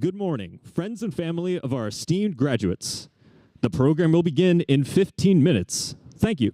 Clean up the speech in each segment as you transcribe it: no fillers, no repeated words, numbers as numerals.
Good morning, friends and family of our esteemed graduates. The program will begin in 15 minutes. Thank you.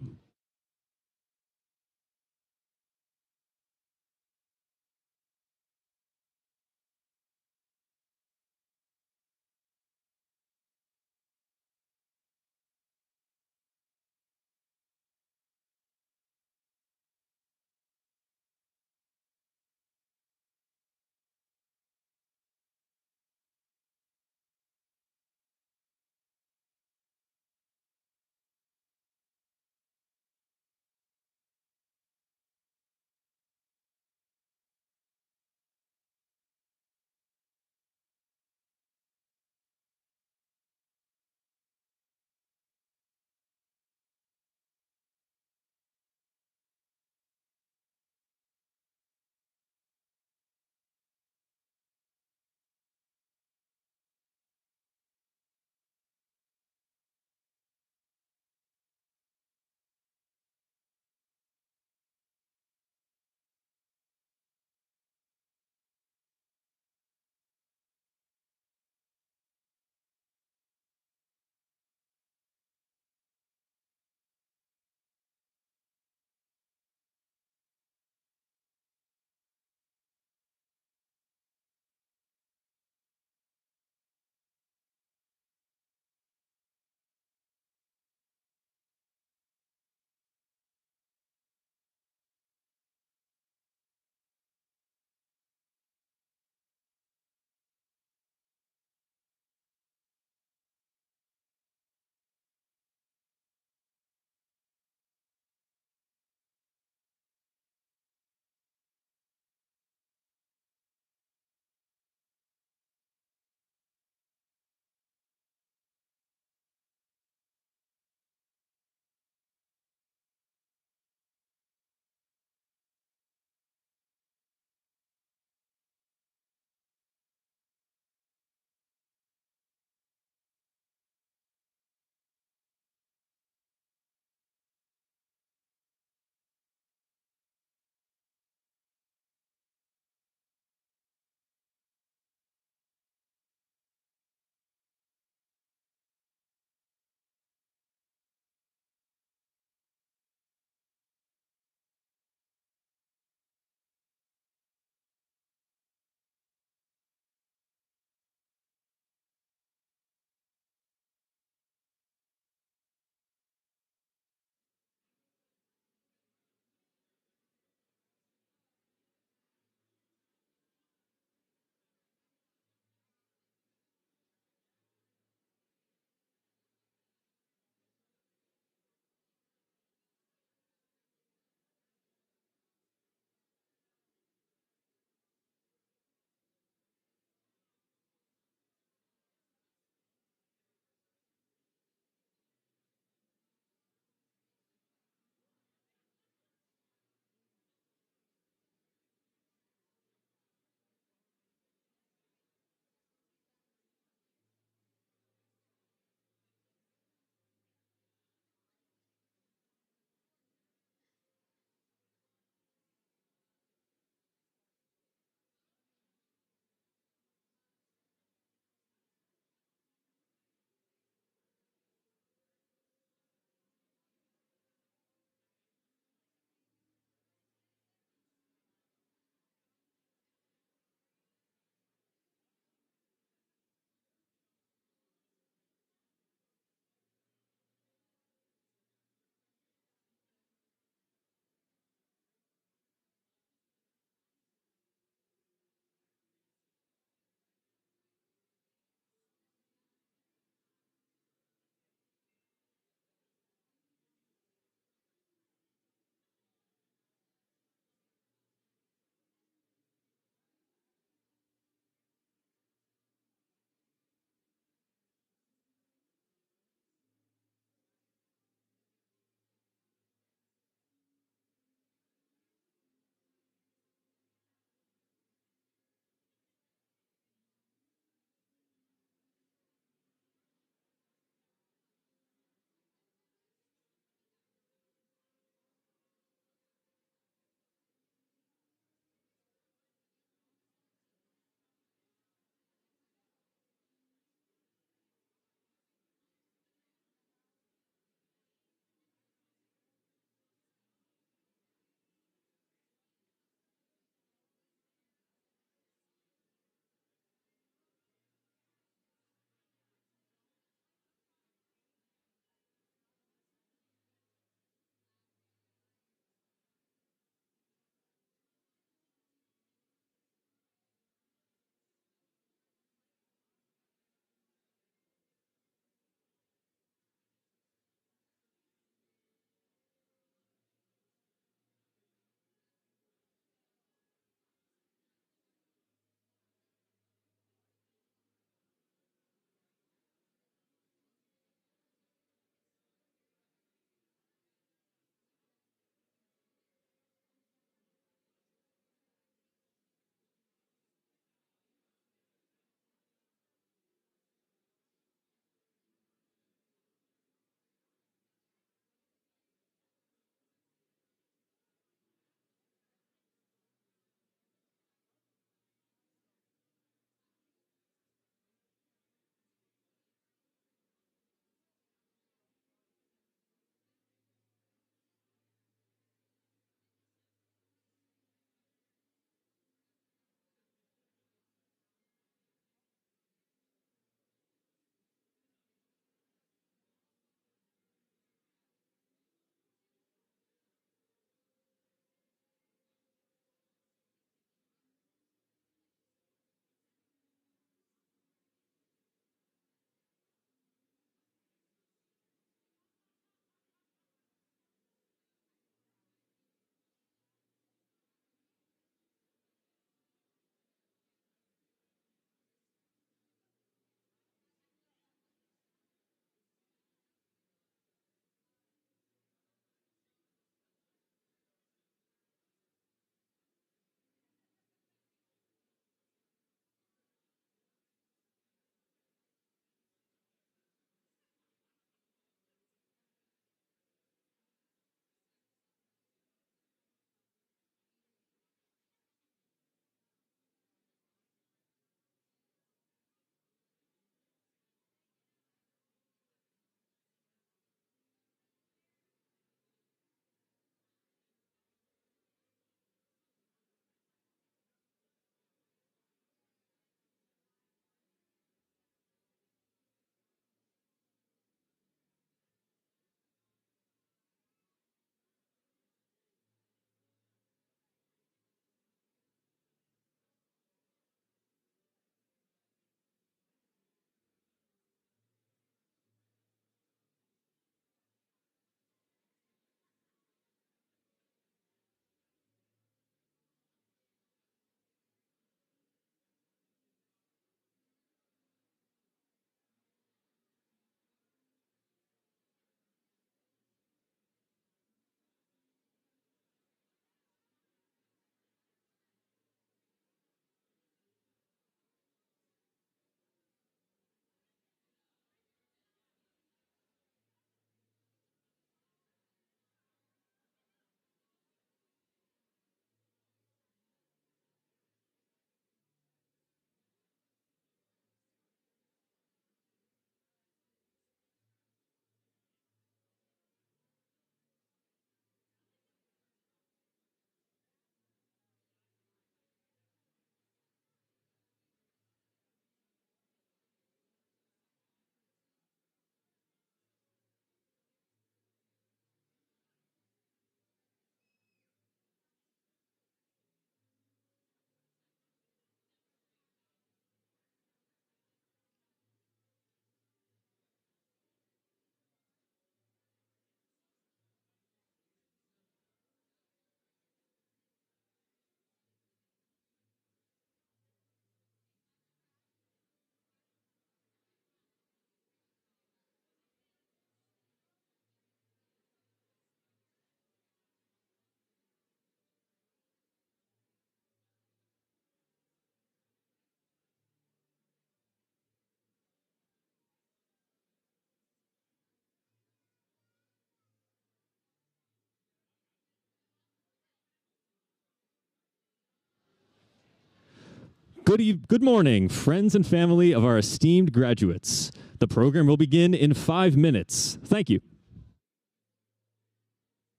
Good morning, friends and family of our esteemed graduates. The program will begin in 5 minutes. Thank you.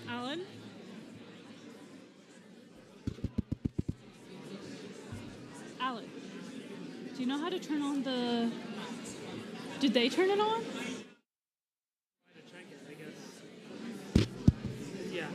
Alan? Alan, do you know how to turn on the... Did they turn it on? Try to check it, I guess. Yeah.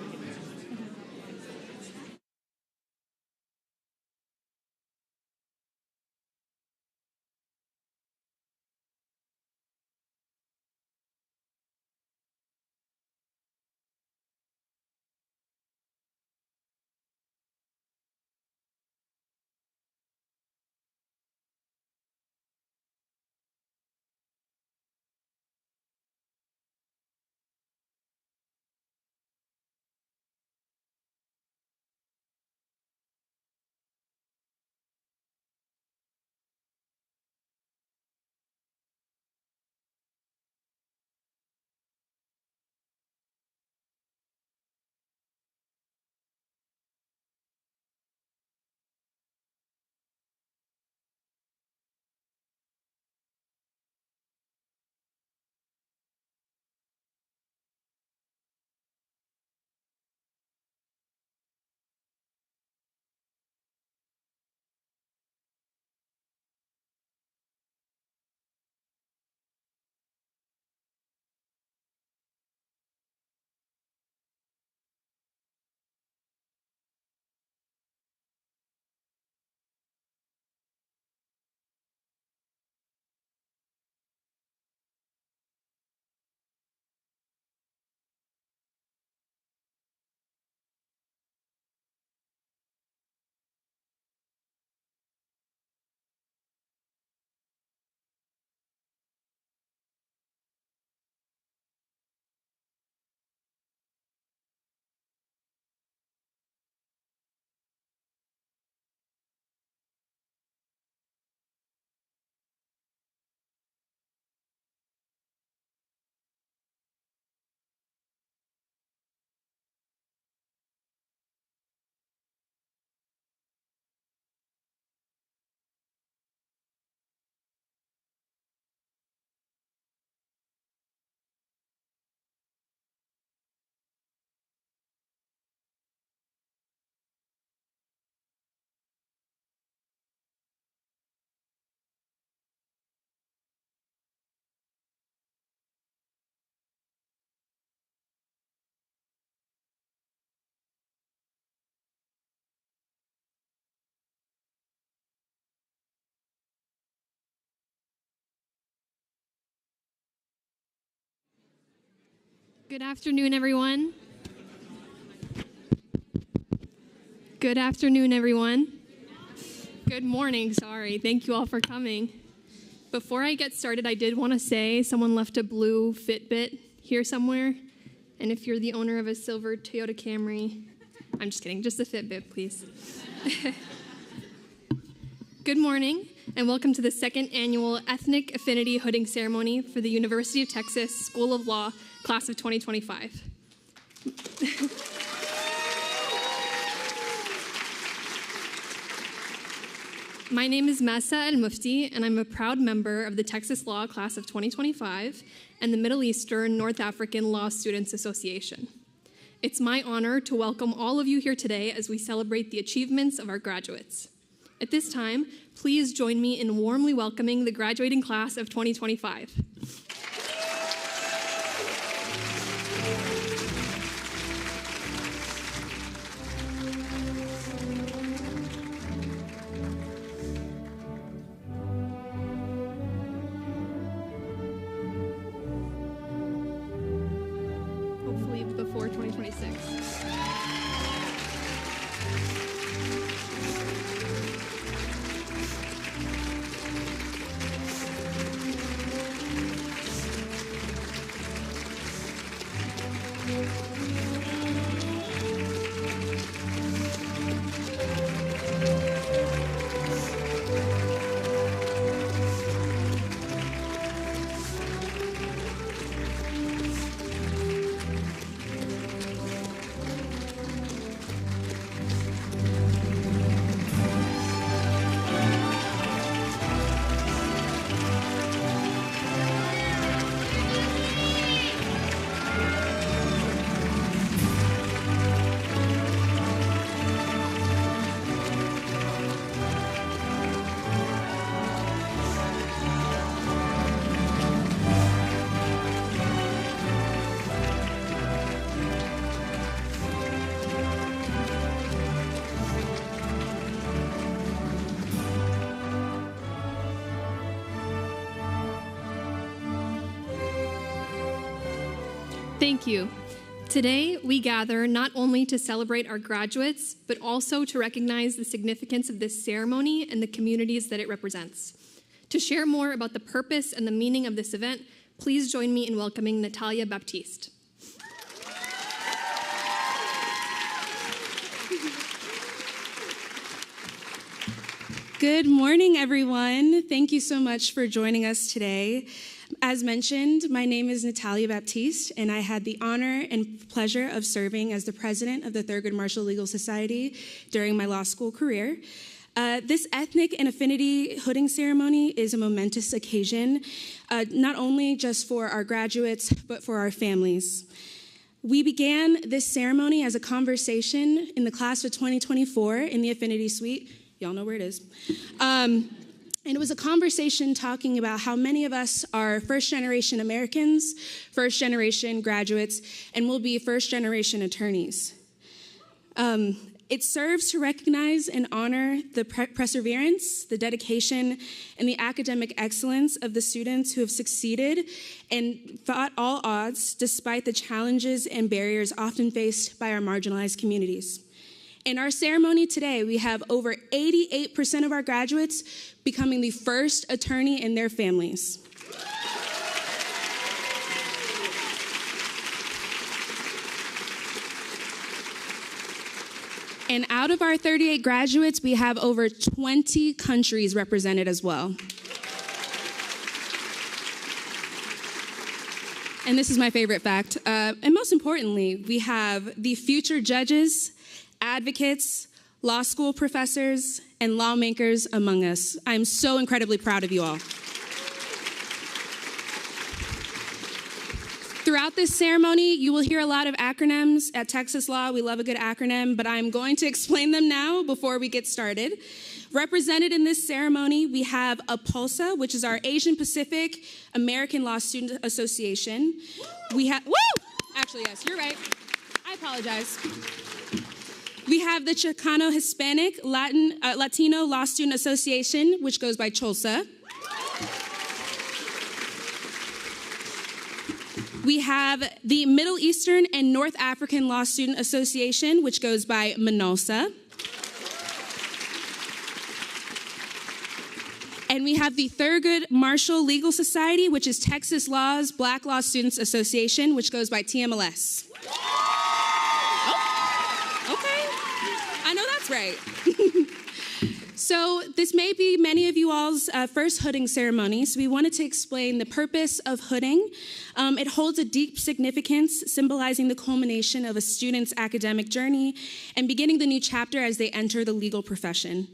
Good afternoon, everyone. Good afternoon, everyone. Good morning, sorry. Thank you all for coming. Before I get started, I did want to say someone left a blue Fitbit here somewhere. And if you're the owner of a silver Toyota Camry, I'm just kidding, just a Fitbit, please. Good morning, and welcome to the second annual Ethnic Affinity Hooding Ceremony for the University of Texas School of Law, Class of 2025. My name is Masa El-Mufti, and I'm a proud member of the Texas Law Class of 2025 and the Middle Eastern North African Law Students Association. It's my honor to welcome all of you here today as we celebrate the achievements of our graduates. At this time, please join me in warmly welcoming the graduating class of 2025. Hopefully before 2026. Thank you. Today, we gather not only to celebrate our graduates, but also to recognize the significance of this ceremony and the communities that it represents. To share more about the purpose and the meaning of this event, please join me in welcoming Natalia Baptiste. Good morning, everyone. Thank you so much for joining us today. As mentioned, my name is Natalia Baptiste, and I had the honor and pleasure of serving as the president of the Thurgood Marshall Legal Society during my law school career. This ethnic and affinity hooding ceremony is a momentous occasion, not only just for our graduates, but for our families. We began this ceremony as a conversation in the class of 2024 in the Affinity Suite. Y'all know where it is. And it was a conversation talking about how many of us are first-generation Americans, first-generation graduates, and will be first-generation attorneys. It serves to recognize and honor the perseverance, the dedication, and the academic excellence of the students who have succeeded and fought all odds despite the challenges and barriers often faced by our marginalized communities. In our ceremony today, we have over 88% of our graduates becoming the first attorney in their families. And out of our 38 graduates, we have over 20 countries represented as well. And this is my favorite fact. And most importantly, we have the future judges, advocates, law school professors, and lawmakers among us. I'm so incredibly proud of you all. Throughout this ceremony, you will hear a lot of acronyms. At Texas Law, we love a good acronym, but I'm going to explain them now before we get started. Represented in this ceremony, we have APALSA, which is our Asian Pacific American Law Student Association. We have, actually, yes, you're right. I apologize. We have the Chicano Hispanic Latino Law Student Association, which goes by CHLSA. We have the Middle Eastern and North African Law Student Association, which goes by MENALSA. And we have the Thurgood Marshall Legal Society, which is Texas Law's Black Law Students Association, which goes by TMLS. Oh, okay. I know that's right. So this may be many of you all's first hooding ceremony, so we wanted to explain the purpose of hooding. It holds a deep significance, symbolizing the culmination of a student's academic journey and beginning the new chapter as they enter the legal profession.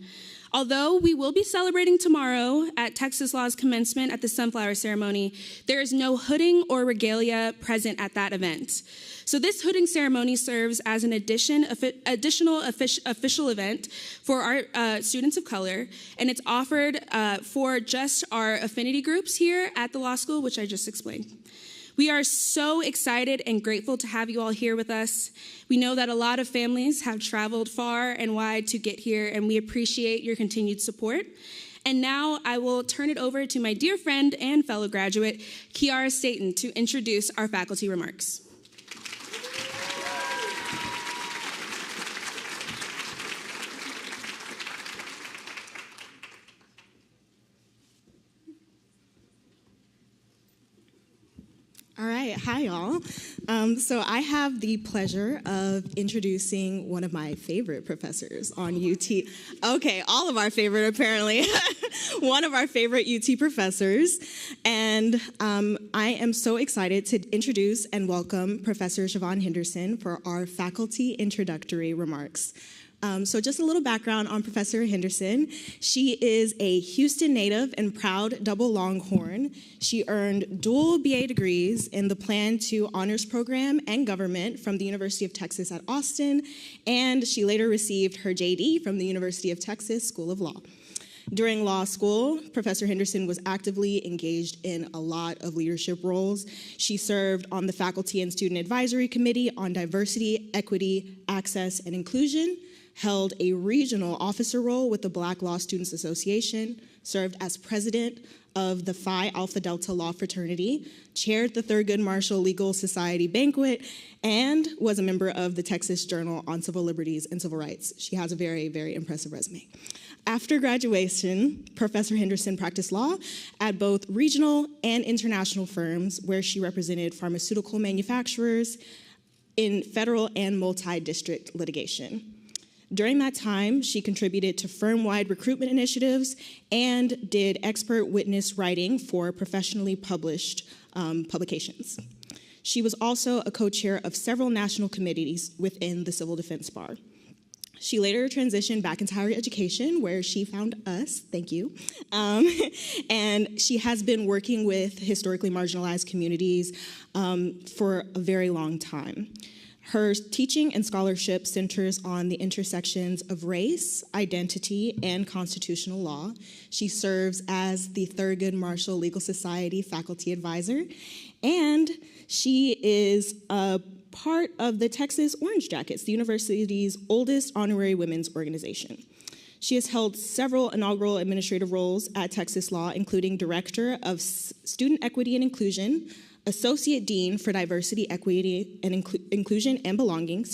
Although we will be celebrating tomorrow at Texas Law's commencement at the Sunflower Ceremony, there is no hooding or regalia present at that event. So this hooding ceremony serves as an additional official event for our students of color, and it's offered for just our affinity groups here at the law school, which I just explained. We are so excited and grateful to have you all here with us. We know that a lot of families have traveled far and wide to get here, and we appreciate your continued support. And now I will turn it over to my dear friend and fellow graduate, Kiara Staten, to introduce our faculty remarks. All right, hi y'all. So I have the pleasure of introducing one of my favorite professors on UT. Okay, all of our favorite apparently. One of our favorite UT professors. And I am so excited to introduce and welcome Professor Siobhan Henderson for our faculty introductory remarks. So just a little background on Professor Henderson. She is a Houston native and proud double Longhorn. She earned dual BA degrees in the Plan 2 Honors Program and Government from the University of Texas at Austin, and she later received her JD from the University of Texas School of Law. During law school, Professor Henderson was actively engaged in a lot of leadership roles. She served on the Faculty and Student Advisory Committee on Diversity, Equity, Access, and Inclusion, held a regional officer role with the Black Law Students Association, served as president of the Phi Alpha Delta Law Fraternity, chaired the Thurgood Marshall Legal Society banquet, and was a member of the Texas Journal on Civil Liberties and Civil Rights. She has a very, very impressive resume. After graduation, Professor Henderson practiced law at both regional and international firms where she represented pharmaceutical manufacturers in federal and multi-district litigation. During that time, she contributed to firm-wide recruitment initiatives and did expert witness writing for professionally published publications. She was also a co-chair of several national committees within the Civil Defense Bar. She later transitioned back into higher education, where she found us, thank you. And she has been working with historically marginalized communities for a very long time. Her teaching and scholarship centers on the intersections of race, identity, and constitutional law. She serves as the Thurgood Marshall Legal Society faculty advisor, and she is a part of the Texas Orange Jackets, the university's oldest honorary women's organization. She has held several inaugural administrative roles at Texas Law, including Director of Student Equity and Inclusion, Associate Dean for Diversity, Equity, and Inclusion and Belonging,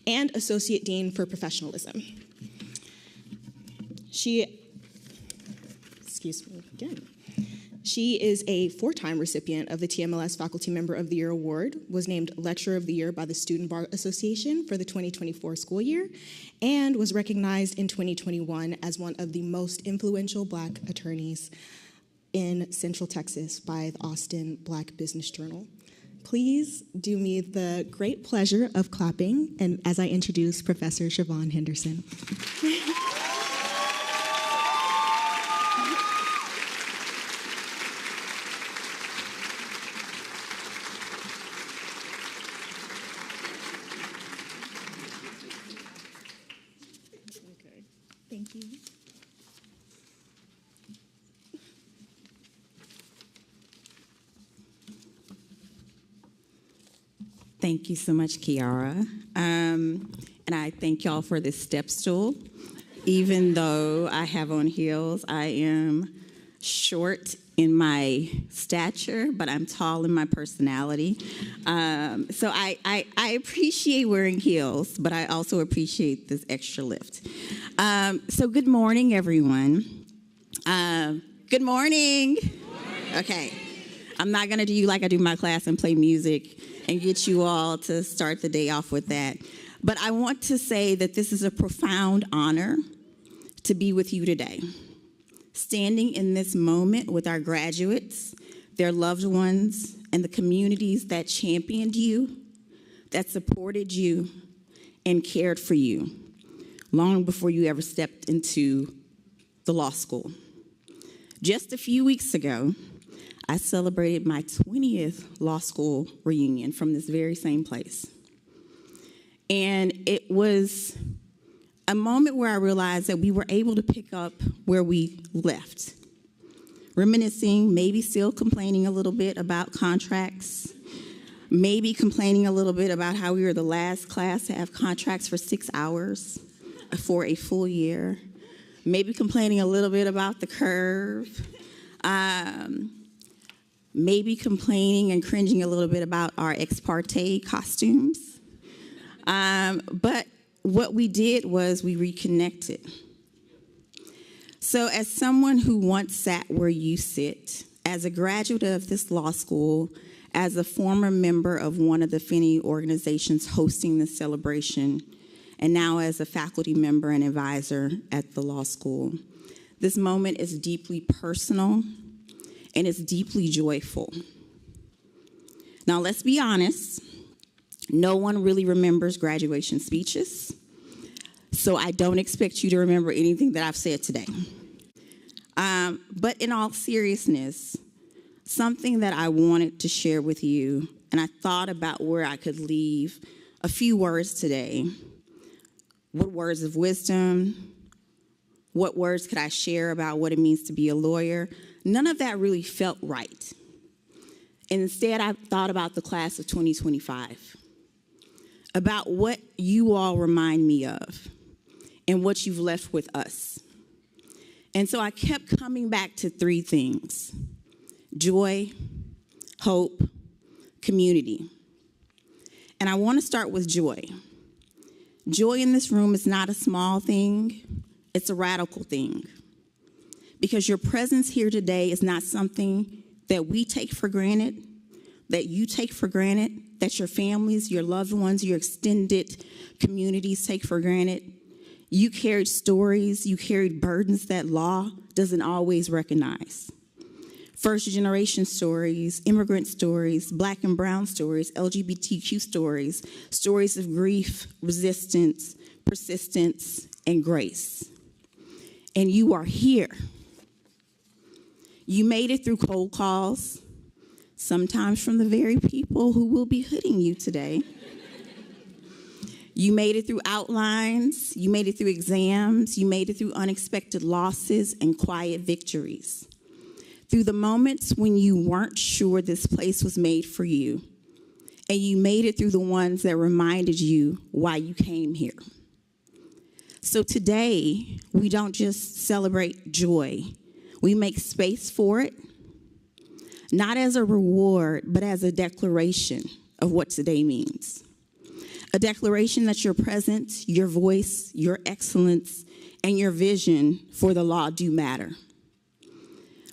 and Associate Dean for Professionalism. She is a 4-time recipient of the TMLS Faculty Member of the Year Award, was named Lecturer of the Year by the Student Bar Association for the 2024 school year, and was recognized in 2021 as one of the most influential Black attorneys in Central Texas by the Austin Black Business Journal. Please do me the great pleasure of clapping and as I introduce Professor Siobhan Henderson. Okay, thank you. Thank you so much, Kiara. And I thank y'all for this step stool. Even though I have on heels, I am short in my stature, but I'm tall in my personality. So I appreciate wearing heels, but I also appreciate this extra lift. So good morning, everyone. Good morning. Okay. I'm not going to do you like I do my class and play music and get you all to start the day off with that. But I want to say that this is a profound honor to be with you today. Standing in this moment with our graduates, their loved ones, and the communities that championed you, that supported you, and cared for you long before you ever stepped into the law school. Just a few weeks ago, I celebrated my 20th law school reunion from this very same place. And it was a moment where I realized that we were able to pick up where we left. Reminiscing, maybe still complaining a little bit about contracts, maybe complaining a little bit about how we were the last class to have contracts for 6 hours for a full year, maybe complaining a little bit about the curve, maybe complaining and cringing a little bit about our ex parte costumes. But what we did was we reconnected. So as someone who once sat where you sit, as a graduate of this law school, as a former member of one of the Affinity organizations hosting this celebration, and now as a faculty member and advisor at the law school, this moment is deeply personal and it's deeply joyful. Now, let's be honest. No one really remembers graduation speeches, so I don't expect you to remember anything that I've said today. But in all seriousness, something that I wanted to share with you, and I thought about where I could leave a few words today. What words of wisdom? What words could I share about what it means to be a lawyer? None of that really felt right. And instead, I thought about the class of 2025. About what you all remind me of and what you've left with us. And so I kept coming back to 3 things: joy, hope, community. And I want to start with joy. Joy in this room is not a small thing, it's a radical thing. Because your presence here today is not something that we take for granted, that you take for granted, that your families, your loved ones, your extended communities take for granted. You carried stories, you carried burdens that law doesn't always recognize. First-generation stories, immigrant stories, Black and brown stories, LGBTQ stories, stories of grief, resistance, persistence, and grace. And you are here. You made it through cold calls, sometimes from the very people who will be hooding you today. You made it through outlines, you made it through exams, you made it through unexpected losses and quiet victories. Through the moments when you weren't sure this place was made for you, and you made it through the ones that reminded you why you came here. So today, we don't just celebrate joy, we make space for it, not as a reward, but as a declaration of what today means. A declaration that your presence, your voice, your excellence, and your vision for the law do matter.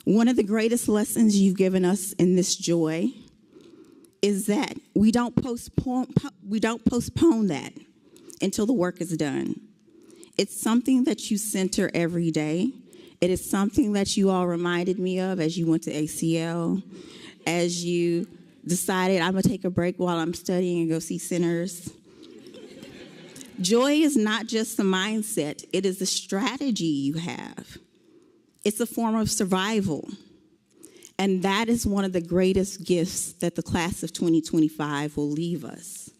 One of the greatest lessons you've given us in this joy is that we don't postpone that until the work is done. It's something that you center every day. It is something that you all reminded me of as you went to ACL, as you decided I'm going to take a break while I'm studying and go see sinners. Joy is not just a mindset, it is a strategy you have. It's a form of survival. And that is one of the greatest gifts that the class of 2025 will leave us.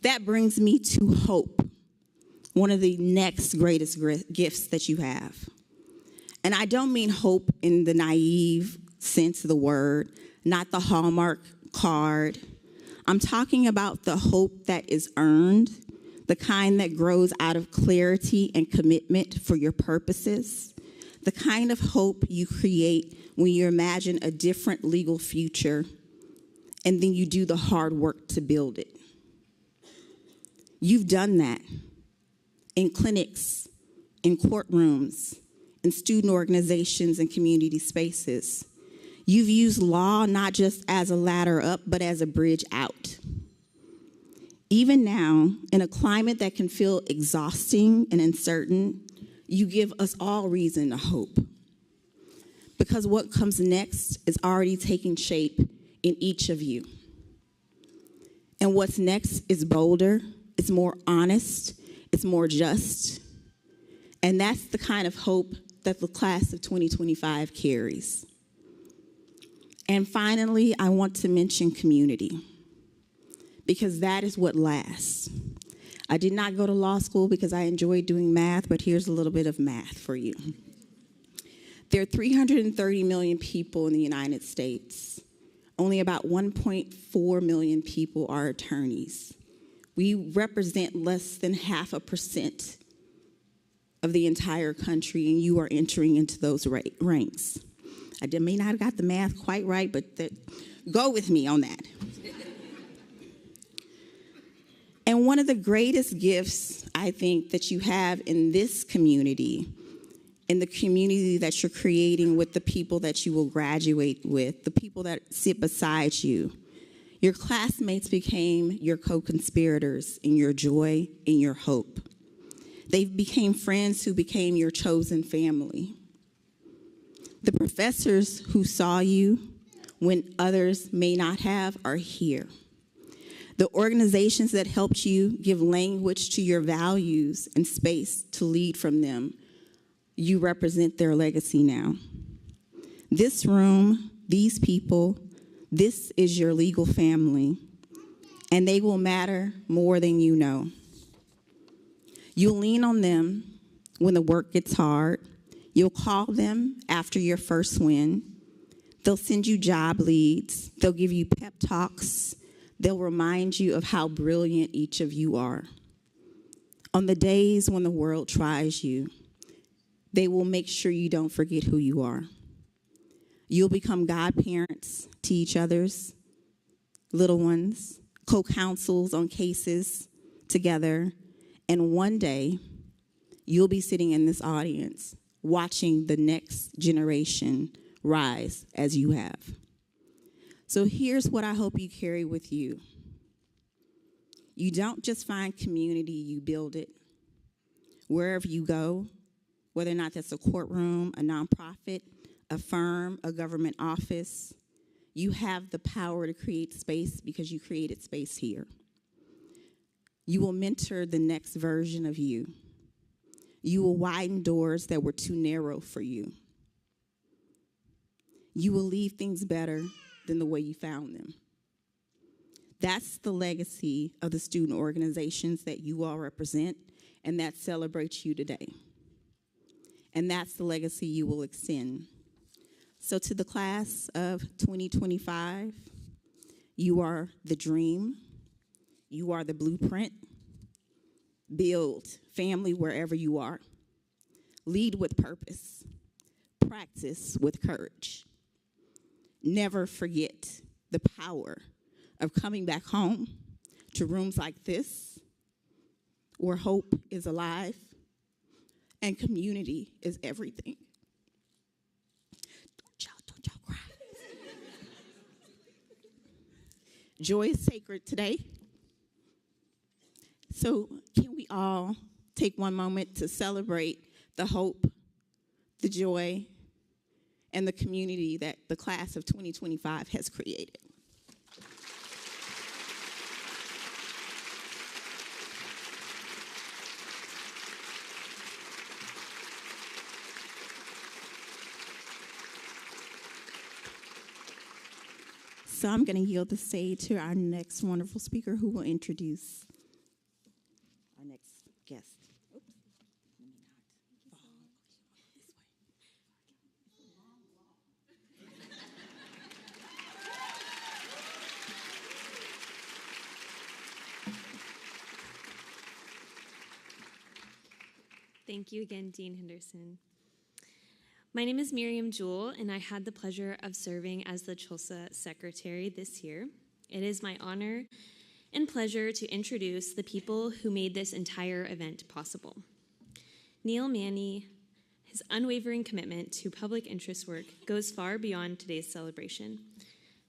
That brings me to hope, one of the next greatest gifts that you have. And I don't mean hope in the naive sense of the word, not the Hallmark card. I'm talking about the hope that is earned, the kind that grows out of clarity and commitment for your purposes, the kind of hope you create when you imagine a different legal future and then you do the hard work to build it. You've done that in clinics, in courtrooms, in student organizations and community spaces. You've used law not just as a ladder up, but as a bridge out. Even now, in a climate that can feel exhausting and uncertain, you give us all reason to hope. Because what comes next is already taking shape in each of you. And what's next is bolder, it's more honest, it's more just. And that's the kind of hope that the class of 2025 carries. And finally, I want to mention community, because that is what lasts. I did not go to law school because I enjoyed doing math, but here's a little bit of math for you. There are 330 million people in the United States. Only about 1.4 million people are attorneys. We represent less than 0.5% of the entire country, and you are entering into those ranks. I may not have got the math quite right, but go with me on that. And one of the greatest gifts, I think, that you have in this community, in the community that you're creating with the people that you will graduate with, the people that sit beside you, your classmates became your co-conspirators in your joy and your hope. They became friends who became your chosen family. The professors who saw you when others may not have are here. The organizations that helped you give language to your values and space to lead from them, you represent their legacy now. This room, these people, this is your legal family, and they will matter more than you know. You'll lean on them when the work gets hard. You'll call them after your first win. They'll send you job leads. They'll give you pep talks. They'll remind you of how brilliant each of you are. On the days when the world tries you, they will make sure you don't forget who you are. You'll become godparents to each other's little ones, co-counsels on cases together, and one day you'll be sitting in this audience watching the next generation rise as you have. So here's what I hope you carry with you. You don't just find community, you build it. Wherever you go, whether or not that's a courtroom, a nonprofit, a firm, a government office, you have the power to create space because you created space here. You will mentor the next version of you. You will widen doors that were too narrow for you. You will leave things better than the way you found them. That's the legacy of the student organizations that you all represent and that celebrates you today. And that's the legacy you will extend. So to the class of 2025, you are the dream. You are the blueprint. Build family wherever you are. Lead with purpose. Practice with courage. Never forget the power of coming back home to rooms like this, where hope is alive and community is everything. Don't y'all cry. Joy is sacred today. So can we all take one moment to celebrate the hope, the joy, and the community that the class of 2025 has created? So I'm going to yield the stage to our next wonderful speaker who will introduce our next guest. Thank you again, Dean Henderson. My name is Miriam Jewell, and I had the pleasure of serving as the CHLSA secretary this year. It is my honor and pleasure to introduce the people who made this entire event possible. Neil Manny, his unwavering commitment to public interest work goes far beyond today's celebration.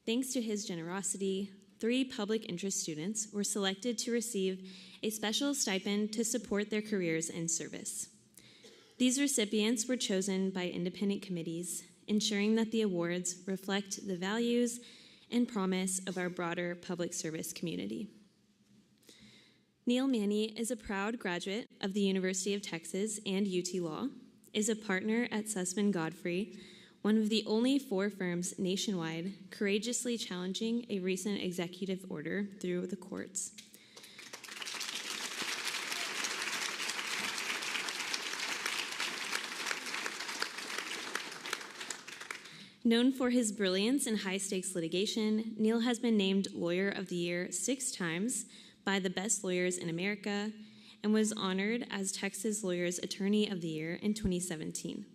Thanks to his generosity, 3 public interest students were selected to receive a special stipend to support their careers in service. These recipients were chosen by independent committees, ensuring that the awards reflect the values and promise of our broader public service community. Neil Manny is a proud graduate of the University of Texas and UT Law, is a partner at Sussman Godfrey, one of the only 4 firms nationwide courageously challenging a recent executive order through the courts. Known for his brilliance in high-stakes litigation, Neil has been named Lawyer of the Year 6 times by the Best Lawyers in America and was honored as Texas Lawyers Attorney of the Year in 2017.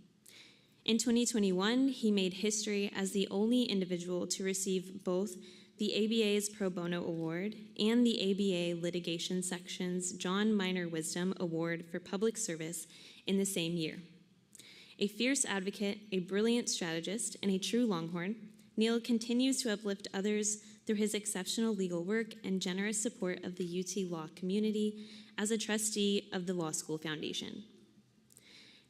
In 2021, he made history as the only individual to receive both the ABA's Pro Bono Award and the ABA Litigation Section's John Minor Wisdom Award for Public Service in the same year. A fierce advocate, a brilliant strategist, and a true Longhorn, Neil continues to uplift others through his exceptional legal work and generous support of the UT Law community as a trustee of the Law School Foundation.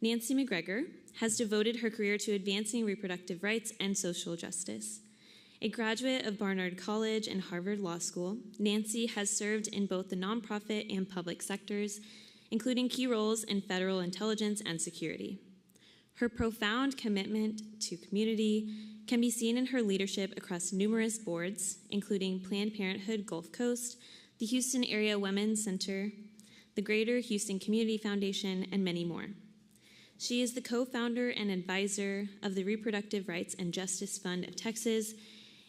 Nancy McGregor has devoted her career to advancing reproductive rights and social justice. A graduate of Barnard College and Harvard Law School, Nancy has served in both the nonprofit and public sectors, including key roles in federal intelligence and security. Her profound commitment to community can be seen in her leadership across numerous boards, including Planned Parenthood Gulf Coast, the Houston Area Women's Center, the Greater Houston Community Foundation, and many more. She is the co-founder and advisor of the Reproductive Rights and Justice Fund of Texas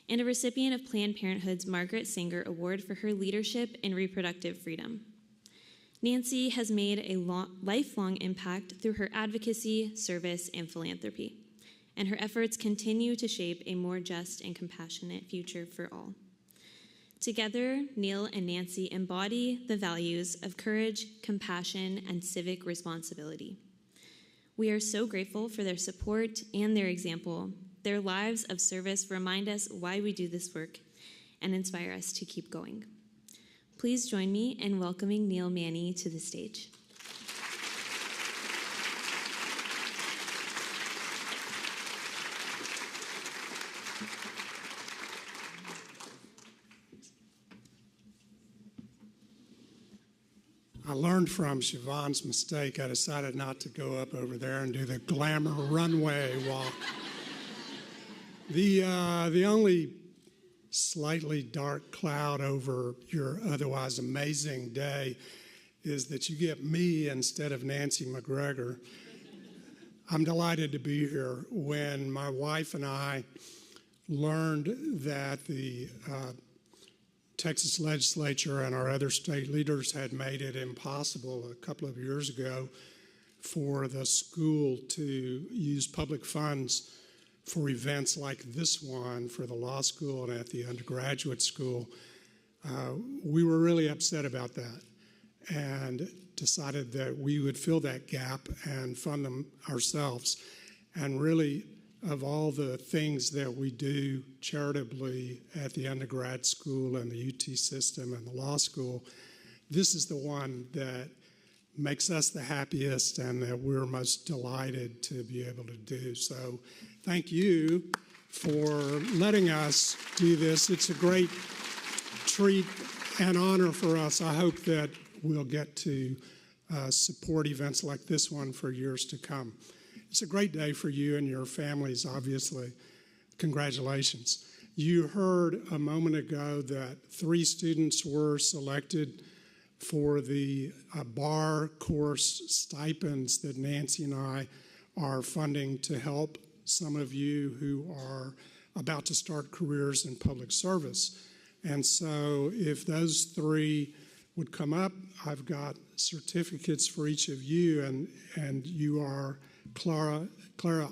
and a recipient of Planned Parenthood's Margaret Sanger Award for her leadership in reproductive freedom. Nancy has made a lifelong impact through her advocacy, service, and philanthropy, and her efforts continue to shape a more just and compassionate future for all. Together, Neil and Nancy embody the values of courage, compassion, and civic responsibility. We are so grateful for their support and their example. Their lives of service remind us why we do this work and inspire us to keep going. Please join me in welcoming Neil Manny to the stage. I learned from Siobhan's mistake. I decided not to go up over there and do the glamour runway walk. The only slightly dark cloud over your otherwise amazing day is that you get me instead of Nancy McGregor. I'm delighted to be here. When my wife and I learned that the Texas legislature and our other state leaders had made it impossible a couple of years ago for the school to use public funds for events like this one for the law school and at the undergraduate school, we were really upset about that and decided that we would fill that gap and fund them ourselves. And really, of all the things that we do charitably at the undergrad school and the UT system and the law school, this is the one that makes us the happiest and that we're most delighted to be able to do. So thank you for letting us do this. It's a great treat and honor for us. I hope that we'll get to support events like this one for years to come. It's a great day for you and your families, obviously. Congratulations. You heard a moment ago that 3 students were selected for the bar course stipends that Nancy and I are funding to help some of you who are about to start careers in public service. And so if those 3 would come up, I've got certificates for each of you, and you are Clara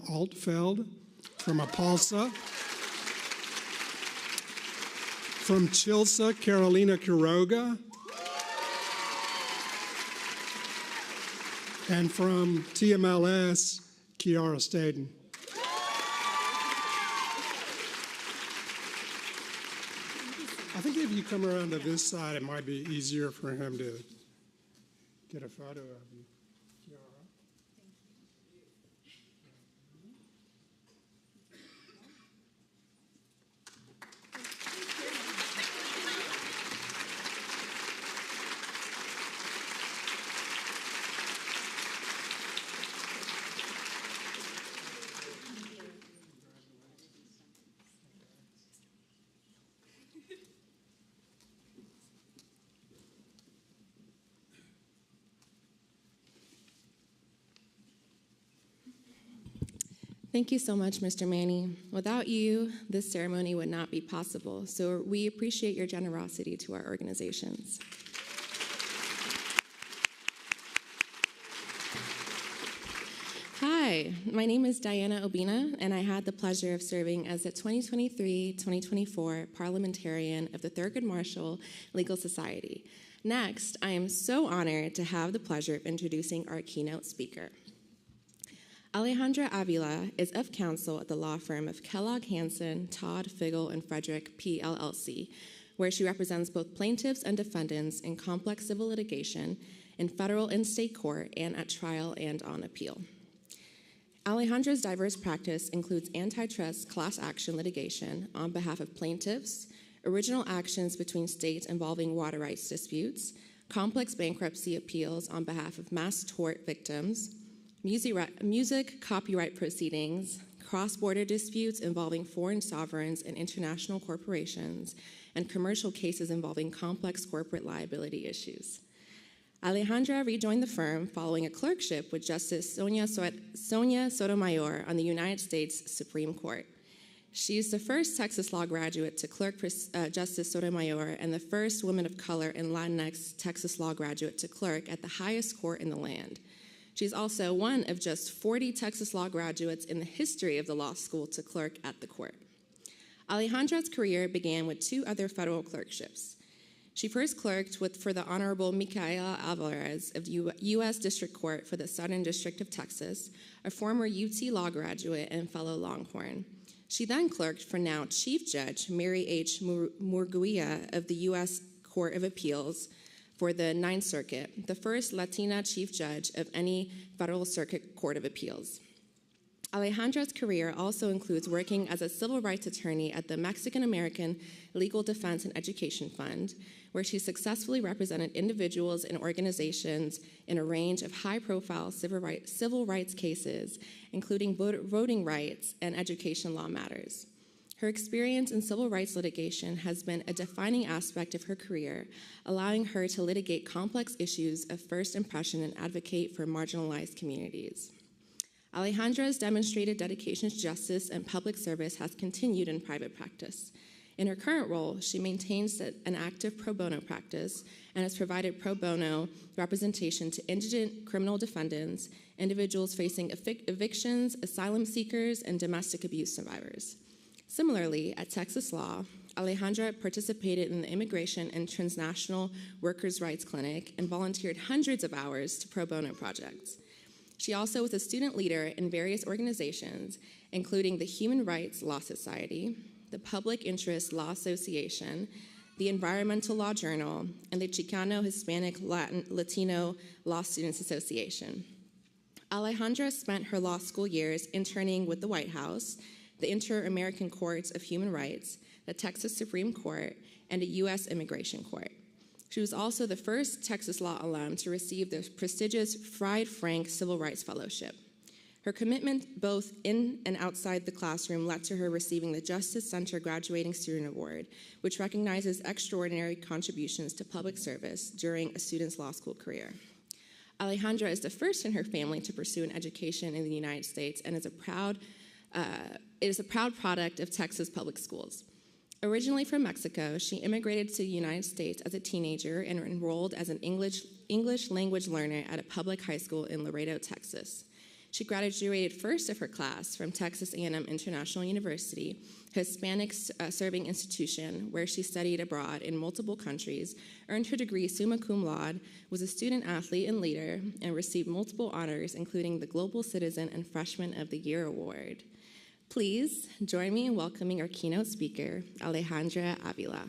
Altfeld from APALSA. From CHLSA, Carolina Quiroga. And from TMLS, Kiara Staden. I think if you come around to this side, it might be easier for him to get a photo of you. Kiara. Thank you so much, Mr. Manny. Without you, this ceremony would not be possible, so we appreciate your generosity to our organizations. Hi, my name is Diana Obina, and I had the pleasure of serving as the 2023-2024 parliamentarian of the Thurgood Marshall Legal Society. Next, I am so honored to have the pleasure of introducing our keynote speaker. Alejandra Avila is of counsel at the law firm of Kellogg Hansen, Todd, Figel, and Frederick, PLLC, where she represents both plaintiffs and defendants in complex civil litigation in federal and state court and at trial and on appeal. Alejandra's diverse practice includes antitrust class action litigation on behalf of plaintiffs, original actions between states involving water rights disputes, complex bankruptcy appeals on behalf of mass tort victims, music copyright proceedings, cross-border disputes involving foreign sovereigns and international corporations, and commercial cases involving complex corporate liability issues. Alejandra rejoined the firm following a clerkship with Justice Sonia Sotomayor on the United States Supreme Court. She is the first Texas law graduate to clerk Justice Sotomayor and the first woman of color and Latinx Texas law graduate to clerk at the highest court in the land. She's also one of just 40 Texas law graduates in the history of the law school to clerk at the court. Alejandra's career began with two other federal clerkships. She first clerked for the Honorable Micaela Alvarez of the U.S. District Court for the Southern District of Texas, a former UT law graduate and fellow Longhorn. She then clerked for now Chief Judge Mary H. Murguia of the U.S. Court of Appeals for the Ninth Circuit, the first Latina Chief Judge of any federal circuit court of appeals. Alejandra's career also includes working as a civil rights attorney at the Mexican-American Legal Defense and Education Fund, where she successfully represented individuals and organizations in a range of high-profile civil rights cases, including voting rights and education law matters. Her experience in civil rights litigation has been a defining aspect of her career, allowing her to litigate complex issues of first impression and advocate for marginalized communities. Alejandra's demonstrated dedication to justice and public service has continued in private practice. In her current role, she maintains an active pro bono practice and has provided pro bono representation to indigent criminal defendants, individuals facing evictions, asylum seekers, and domestic abuse survivors. Similarly, at Texas Law, Alejandra participated in the Immigration and Transnational Workers' Rights Clinic and volunteered hundreds of hours to pro bono projects. She also was a student leader in various organizations, including the Human Rights Law Society, the Public Interest Law Association, the Environmental Law Journal, and the Chicano Hispanic Latino Law Students Association. Alejandra spent her law school years interning with the White House, the Inter-American Courts of Human Rights, the Texas Supreme Court, and a U.S. Immigration Court. She was also the first Texas law alum to receive the prestigious Fried-Frank Civil Rights Fellowship. Her commitment both in and outside the classroom led to her receiving the Justice Center Graduating Student Award, which recognizes extraordinary contributions to public service during a student's law school career. Alejandra is the first in her family to pursue an education in the United States and is a proud product of Texas public schools. Originally from Mexico, she immigrated to the United States as a teenager and enrolled as an English language learner at a public high school in Laredo, Texas. She graduated first of her class from Texas A&M International University, a Hispanic serving institution where she studied abroad in multiple countries, earned her degree summa cum laude, was a student athlete and leader, and received multiple honors, including the Global Citizen and Freshman of the Year Award. Please join me in welcoming our keynote speaker, Alejandra Avila.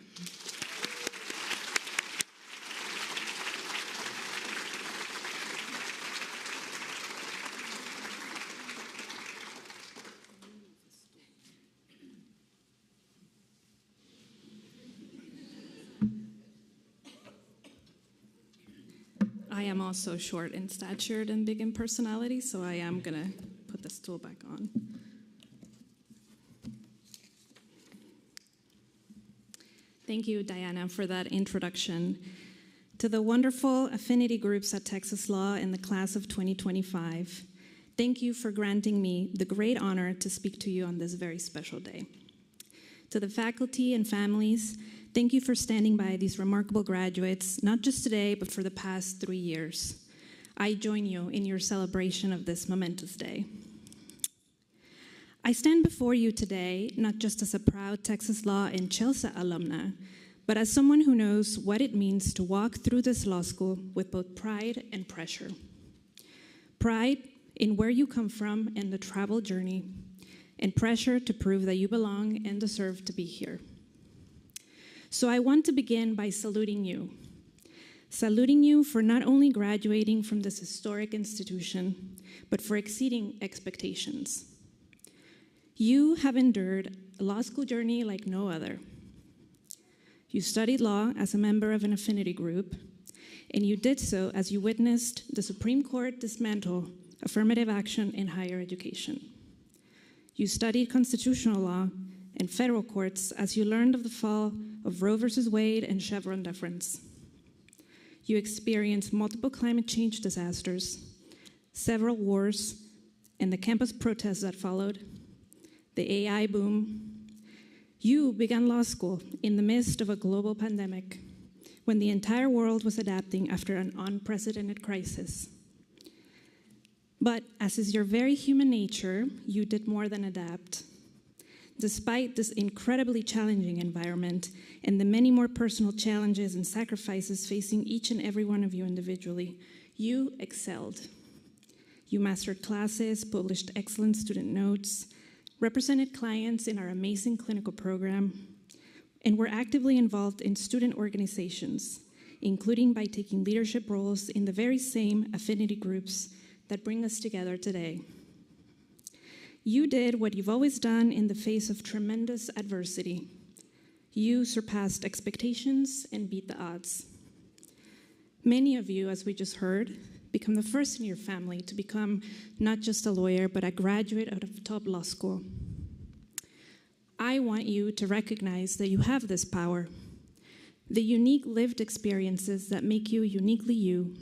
I am also short in stature and big in personality, so I am going to put the stool back on. Thank you, Diana, for that introduction. To the wonderful affinity groups at Texas Law in the class of 2025, thank you for granting me the great honor to speak to you on this very special day. To the faculty and families, thank you for standing by these remarkable graduates, not just today, but for the past 3 years. I join you in your celebration of this momentous day. I stand before you today not just as a proud Texas Law and CHLSA alumna, but as someone who knows what it means to walk through this law school with both pride and pressure. Pride in where you come from and the travel journey, and pressure to prove that you belong and deserve to be here. So I want to begin by saluting you for not only graduating from this historic institution, but for exceeding expectations. You have endured a law school journey like no other. You studied law as a member of an affinity group, and you did so as you witnessed the Supreme Court dismantle affirmative action in higher education. You studied constitutional law and federal courts as you learned of the fall of Roe versus Wade and Chevron deference. You experienced multiple climate change disasters, several wars, and the campus protests that followed, the AI boom. You began law school in the midst of a global pandemic when the entire world was adapting after an unprecedented crisis. But as is your very human nature, you did more than adapt. Despite this incredibly challenging environment and the many more personal challenges and sacrifices facing each and every one of you individually, you excelled. You mastered classes, published excellent student notes, represented clients in our amazing clinical program, and were actively involved in student organizations, including by taking leadership roles in the very same affinity groups that bring us together today. You did what you've always done in the face of tremendous adversity. You surpassed expectations and beat the odds. Many of you, as we just heard, become the first in your family to become not just a lawyer, but a graduate out of top law school. I want you to recognize that you have this power, the unique lived experiences that make you uniquely you,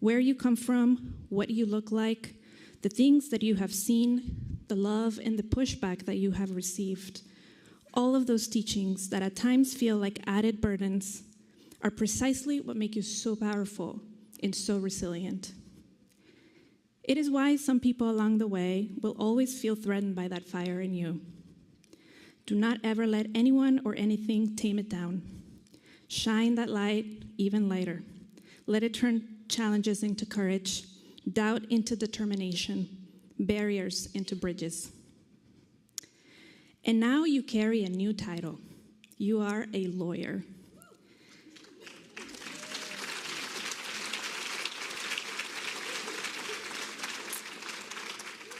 where you come from, what you look like, the things that you have seen, the love and the pushback that you have received. All of those teachings that at times feel like added burdens are precisely what make you so powerful and so resilient. It is why some people along the way will always feel threatened by that fire in you. Do not ever let anyone or anything tame it down. Shine that light even lighter. Let it turn challenges into courage, doubt into determination, barriers into bridges. And now you carry a new title. You are a lawyer.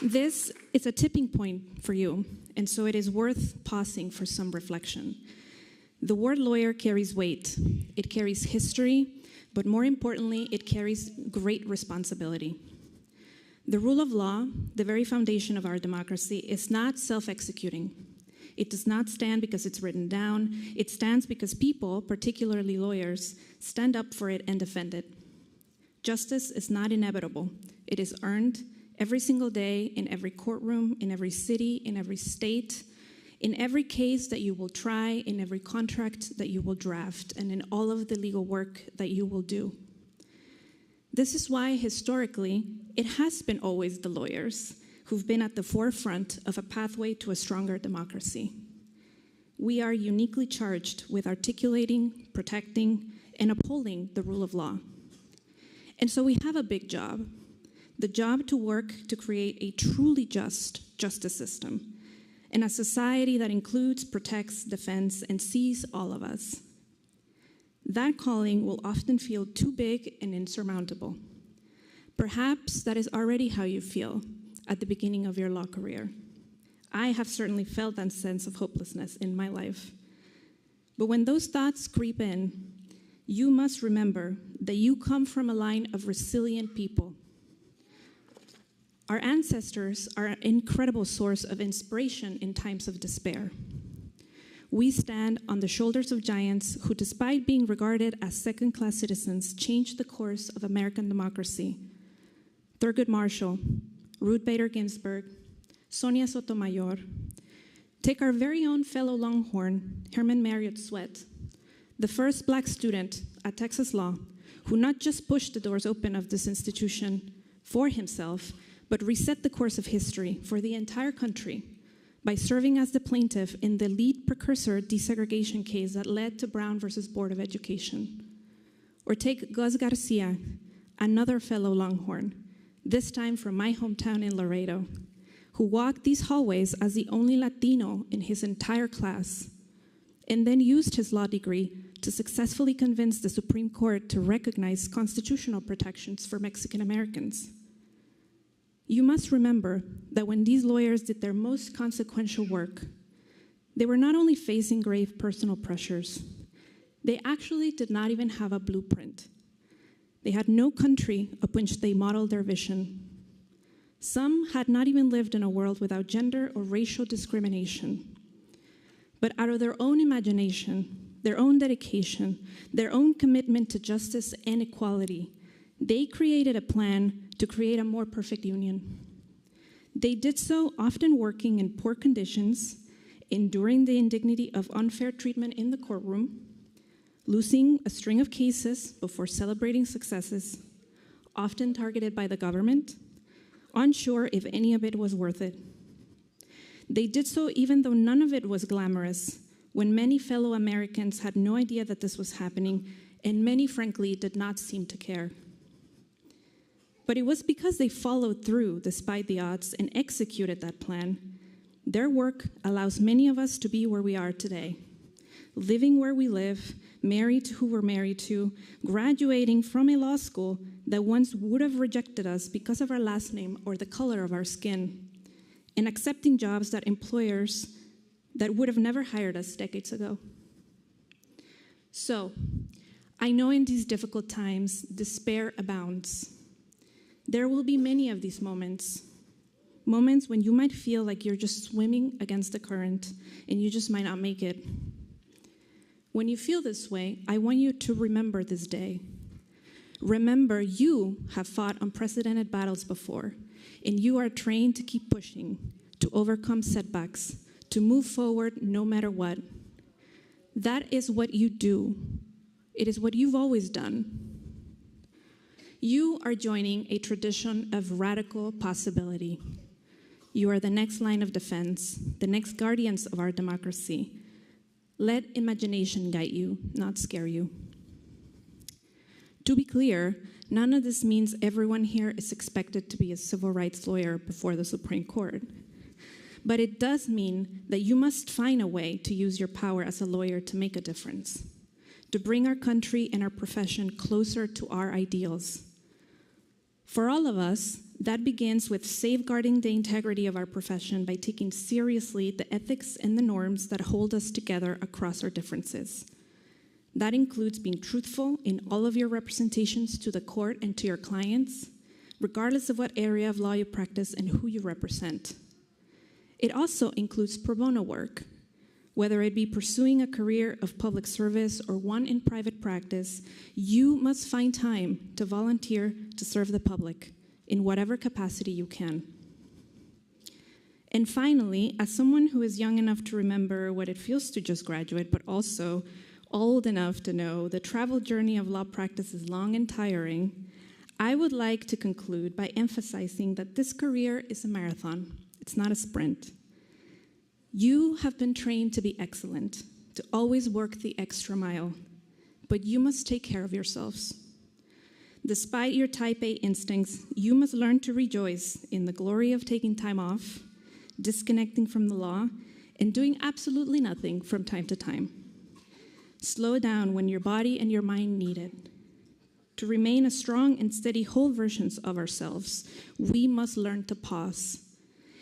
This is a tipping point for you, and so it is worth pausing for some reflection. The word lawyer carries weight. It carries history, but more importantly, it carries great responsibility. The rule of law, the very foundation of our democracy, is not self-executing. It does not stand because it's written down. It stands because people, particularly lawyers, stand up for it and defend it. Justice is not inevitable. It is earned every single day in every courtroom, in every city, in every state, in every case that you will try, in every contract that you will draft, and in all of the legal work that you will do. This is why, historically, it has been always the lawyers who've been at the forefront of a pathway to a stronger democracy. We are uniquely charged with articulating, protecting, and upholding the rule of law. And so we have a big job, the job to work to create a truly just justice system and a society that includes, protects, defends, and sees all of us. That calling will often feel too big and insurmountable. Perhaps that is already how you feel at the beginning of your law career. I have certainly felt that sense of hopelessness in my life. But when those thoughts creep in, you must remember that you come from a line of resilient people. Our ancestors are an incredible source of inspiration in times of despair. We stand on the shoulders of giants who, despite being regarded as second-class citizens, changed the course of American democracy. Thurgood Marshall, Ruth Bader Ginsburg, Sonia Sotomayor. Take our very own fellow Longhorn, Herman Marriott Sweat, the first Black student at Texas Law, who not just pushed the doors open of this institution for himself, but reset the course of history for the entire country by serving as the plaintiff in the lead precursor desegregation case that led to Brown versus Board of Education. Or take Gus Garcia, another fellow Longhorn, this time from my hometown in Laredo, who walked these hallways as the only Latino in his entire class, and then used his law degree to successfully convince the Supreme Court to recognize constitutional protections for Mexican Americans. You must remember that when these lawyers did their most consequential work, they were not only facing grave personal pressures, they actually did not even have a blueprint. They had no country up which they modeled their vision. Some had not even lived in a world without gender or racial discrimination. But out of their own imagination, their own dedication, their own commitment to justice and equality, they created a plan to create a more perfect union. They did so often working in poor conditions, enduring the indignity of unfair treatment in the courtroom, losing a string of cases before celebrating successes, often targeted by the government, unsure if any of it was worth it. They did so even though none of it was glamorous, when many fellow Americans had no idea that this was happening, and many, frankly, did not seem to care. But it was because they followed through despite the odds and executed that plan. Their work allows many of us to be where we are today, living where we live, married to who we're married to, graduating from a law school that once would have rejected us because of our last name or the color of our skin, and accepting jobs that employers that would have never hired us decades ago. So, I know in these difficult times, despair abounds. There will be many of these moments when you might feel like you're just swimming against the current and you just might not make it. When you feel this way, I want you to remember this day. Remember, you have fought unprecedented battles before, and you are trained to keep pushing, to overcome setbacks, to move forward no matter what. That is what you do. It is what you've always done. You are joining a tradition of radical possibility. You are the next line of defense, the next guardians of our democracy. Let imagination guide you, not scare you. To be clear, none of this means everyone here is expected to be a civil rights lawyer before the Supreme Court. But it does mean that you must find a way to use your power as a lawyer to make a difference, to bring our country and our profession closer to our ideals. For all of us, that begins with safeguarding the integrity of our profession by taking seriously the ethics and the norms that hold us together across our differences. That includes being truthful in all of your representations to the court and to your clients, regardless of what area of law you practice and who you represent. It also includes pro bono work, whether it be pursuing a career of public service or one in private practice. You must find time to volunteer to serve the public in whatever capacity you can. And finally, as someone who is young enough to remember what it feels to just graduate, but also old enough to know the travel journey of law practice is long and tiring, I would like to conclude by emphasizing that this career is a marathon. It's not a sprint. You have been trained to be excellent, to always work the extra mile, but you must take care of yourselves. Despite your type A instincts, you must learn to rejoice in the glory of taking time off, disconnecting from the law, and doing absolutely nothing from time to time. Slow down when your body and your mind need it. To remain a strong and steady whole versions of ourselves, we must learn to pause.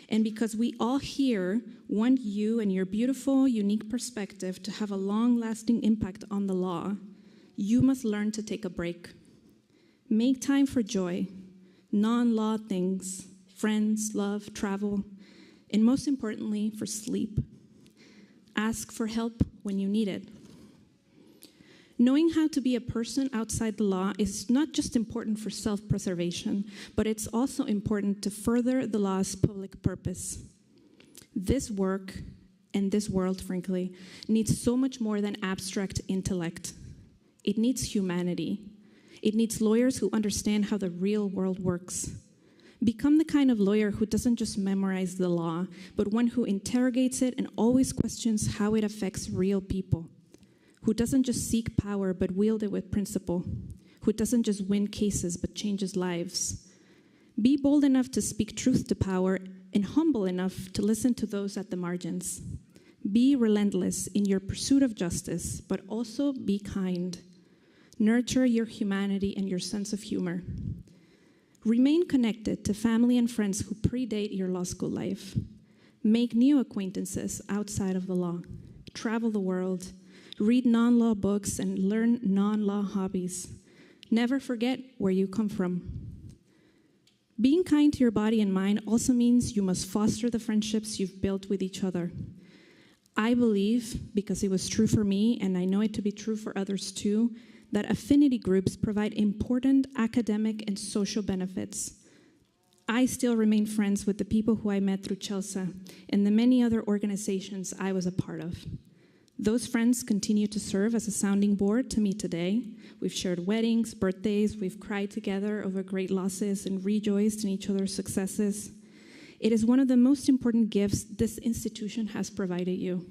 And because we all here want you and your beautiful, unique perspective to have a long-lasting impact on the law, you must learn to take a break. Make time for joy, non-law things, friends, love, travel, and most importantly, for sleep. Ask for help when you need it. Knowing how to be a person outside the law is not just important for self-preservation, but it's also important to further the law's public purpose. This work, and this world, frankly, needs so much more than abstract intellect. It needs humanity. It needs lawyers who understand how the real world works. Become the kind of lawyer who doesn't just memorize the law, but one who interrogates it and always questions how it affects real people. Who doesn't just seek power, but wield it with principle. Who doesn't just win cases, but changes lives. Be bold enough to speak truth to power and humble enough to listen to those at the margins. Be relentless in your pursuit of justice, but also be kind. Nurture your humanity and your sense of humor. Remain connected to family and friends who predate your law school life. Make new acquaintances outside of the law. Travel the world. Read non-law books and learn non-law hobbies. Never forget where you come from. Being kind to your body and mind also means you must foster the friendships you've built with each other. I believe, because it was true for me, and I know it to be true for others too, that affinity groups provide important academic and social benefits. I still remain friends with the people who I met through CHLSA and the many other organizations I was a part of. Those friends continue to serve as a sounding board to me today. We've shared weddings, birthdays, we've cried together over great losses and rejoiced in each other's successes. It is one of the most important gifts this institution has provided you,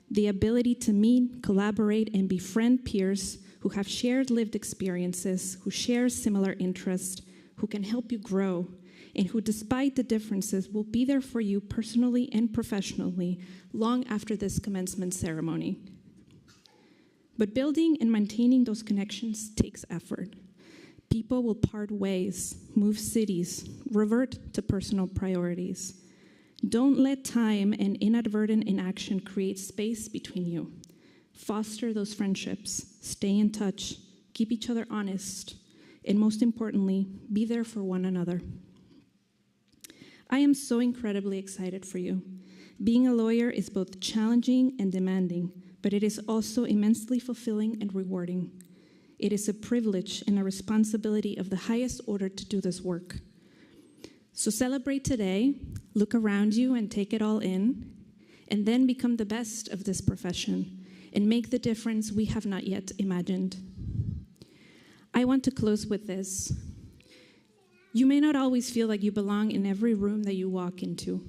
the ability to meet, collaborate, and befriend peers who have shared lived experiences, who share similar interests, who can help you grow, and who, despite the differences, will be there for you personally and professionally long after this commencement ceremony. But building and maintaining those connections takes effort. People will part ways, move cities, revert to personal priorities. Don't let time and inadvertent inaction create space between you. Foster those friendships, stay in touch, keep each other honest, and most importantly, be there for one another. I am so incredibly excited for you. Being a lawyer is both challenging and demanding, but it is also immensely fulfilling and rewarding. It is a privilege and a responsibility of the highest order to do this work. So celebrate today, look around you and take it all in, and then become the best of this profession and make the difference we have not yet imagined. I want to close with this. You may not always feel like you belong in every room that you walk into.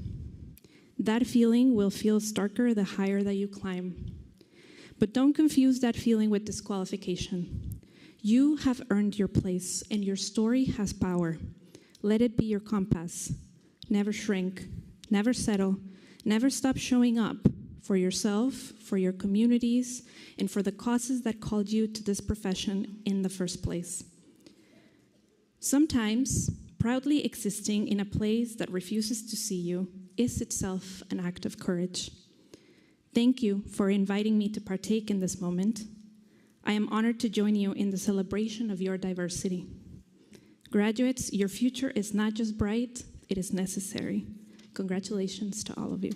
That feeling will feel starker the higher that you climb. But don't confuse that feeling with disqualification. You have earned your place, and your story has power. Let it be your compass. Never shrink, never settle, never stop showing up for yourself, for your communities, and for the causes that called you to this profession in the first place. Sometimes, proudly existing in a place that refuses to see you is itself an act of courage. Thank you for inviting me to partake in this moment. I am honored to join you in the celebration of your diversity. Graduates, your future is not just bright, it is necessary. Congratulations to all of you.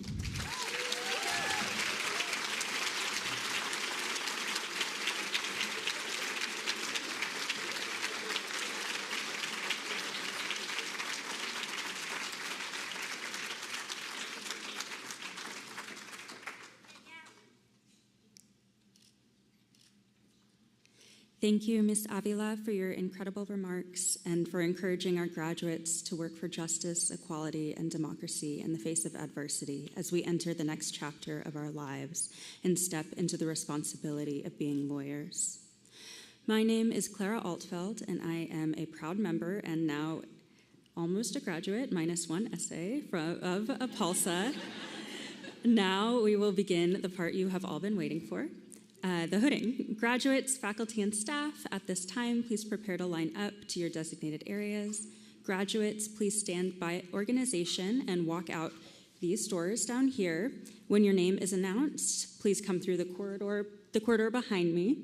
Thank you, Ms. Avila, for your incredible remarks and for encouraging our graduates to work for justice, equality, and democracy in the face of adversity as we enter the next chapter of our lives and step into the responsibility of being lawyers. My name is Clara Altfeld, and I am a proud member and now almost a graduate, minus one essay, of APALSA. Now we will begin the part you have all been waiting for. The hooding. Graduates, faculty, and staff, at this time, please prepare to line up to your designated areas. Graduates, please stand by organization and walk out these doors down here. When your name is announced, please come through the corridor behind me.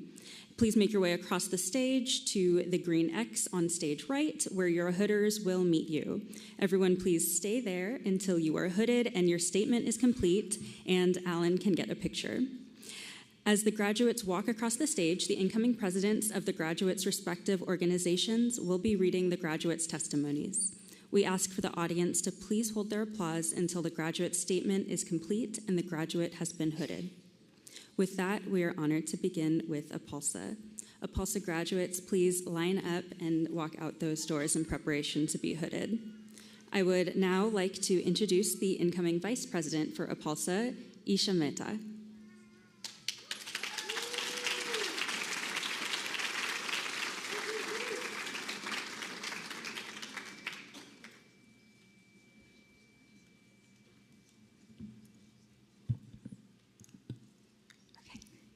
Please make your way across the stage to the green X on stage right, where your hooders will meet you. Everyone, please stay there until you are hooded and your statement is complete, and Alan can get a picture. As the graduates walk across the stage, the incoming presidents of the graduates' respective organizations will be reading the graduates' testimonies. We ask for the audience to please hold their applause until the graduate's statement is complete and the graduate has been hooded. With that, we are honored to begin with APALSA. APALSA graduates, please line up and walk out those doors in preparation to be hooded. I would now like to introduce the incoming vice president for APALSA, Isha Mehta.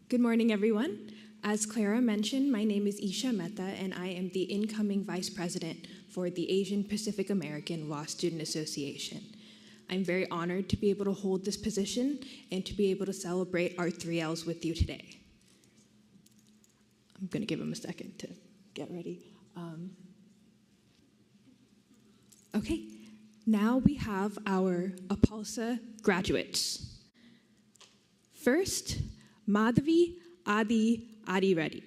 Good morning, everyone. As Clara mentioned, my name is Isha Mehta, and I am the incoming Vice President for the Asian Pacific American Law Student Association. I'm very honored to be able to hold this position and to be able to celebrate our 3Ls with you today. I'm going to give him a second to get ready. Okay, now we have our APALSA graduates. First, Madhavi Adi Reddy,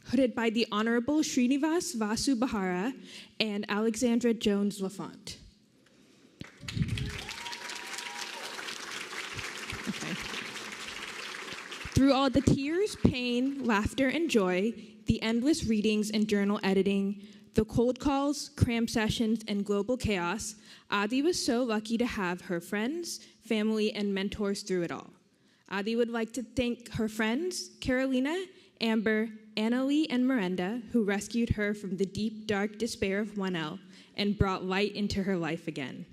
hooded by the Honorable Srinivas Vasu Bahara and Alexandra Jones Lafont. Okay. Through all the tears, pain, laughter, and joy, the endless readings and journal editing, the cold calls, cram sessions, and global chaos, Adi was so lucky to have her friends, family, and mentors through it all. Adi would like to thank her friends, Carolina, Amber, Annalie, and Miranda, who rescued her from the deep, dark despair of 1L and brought light into her life again.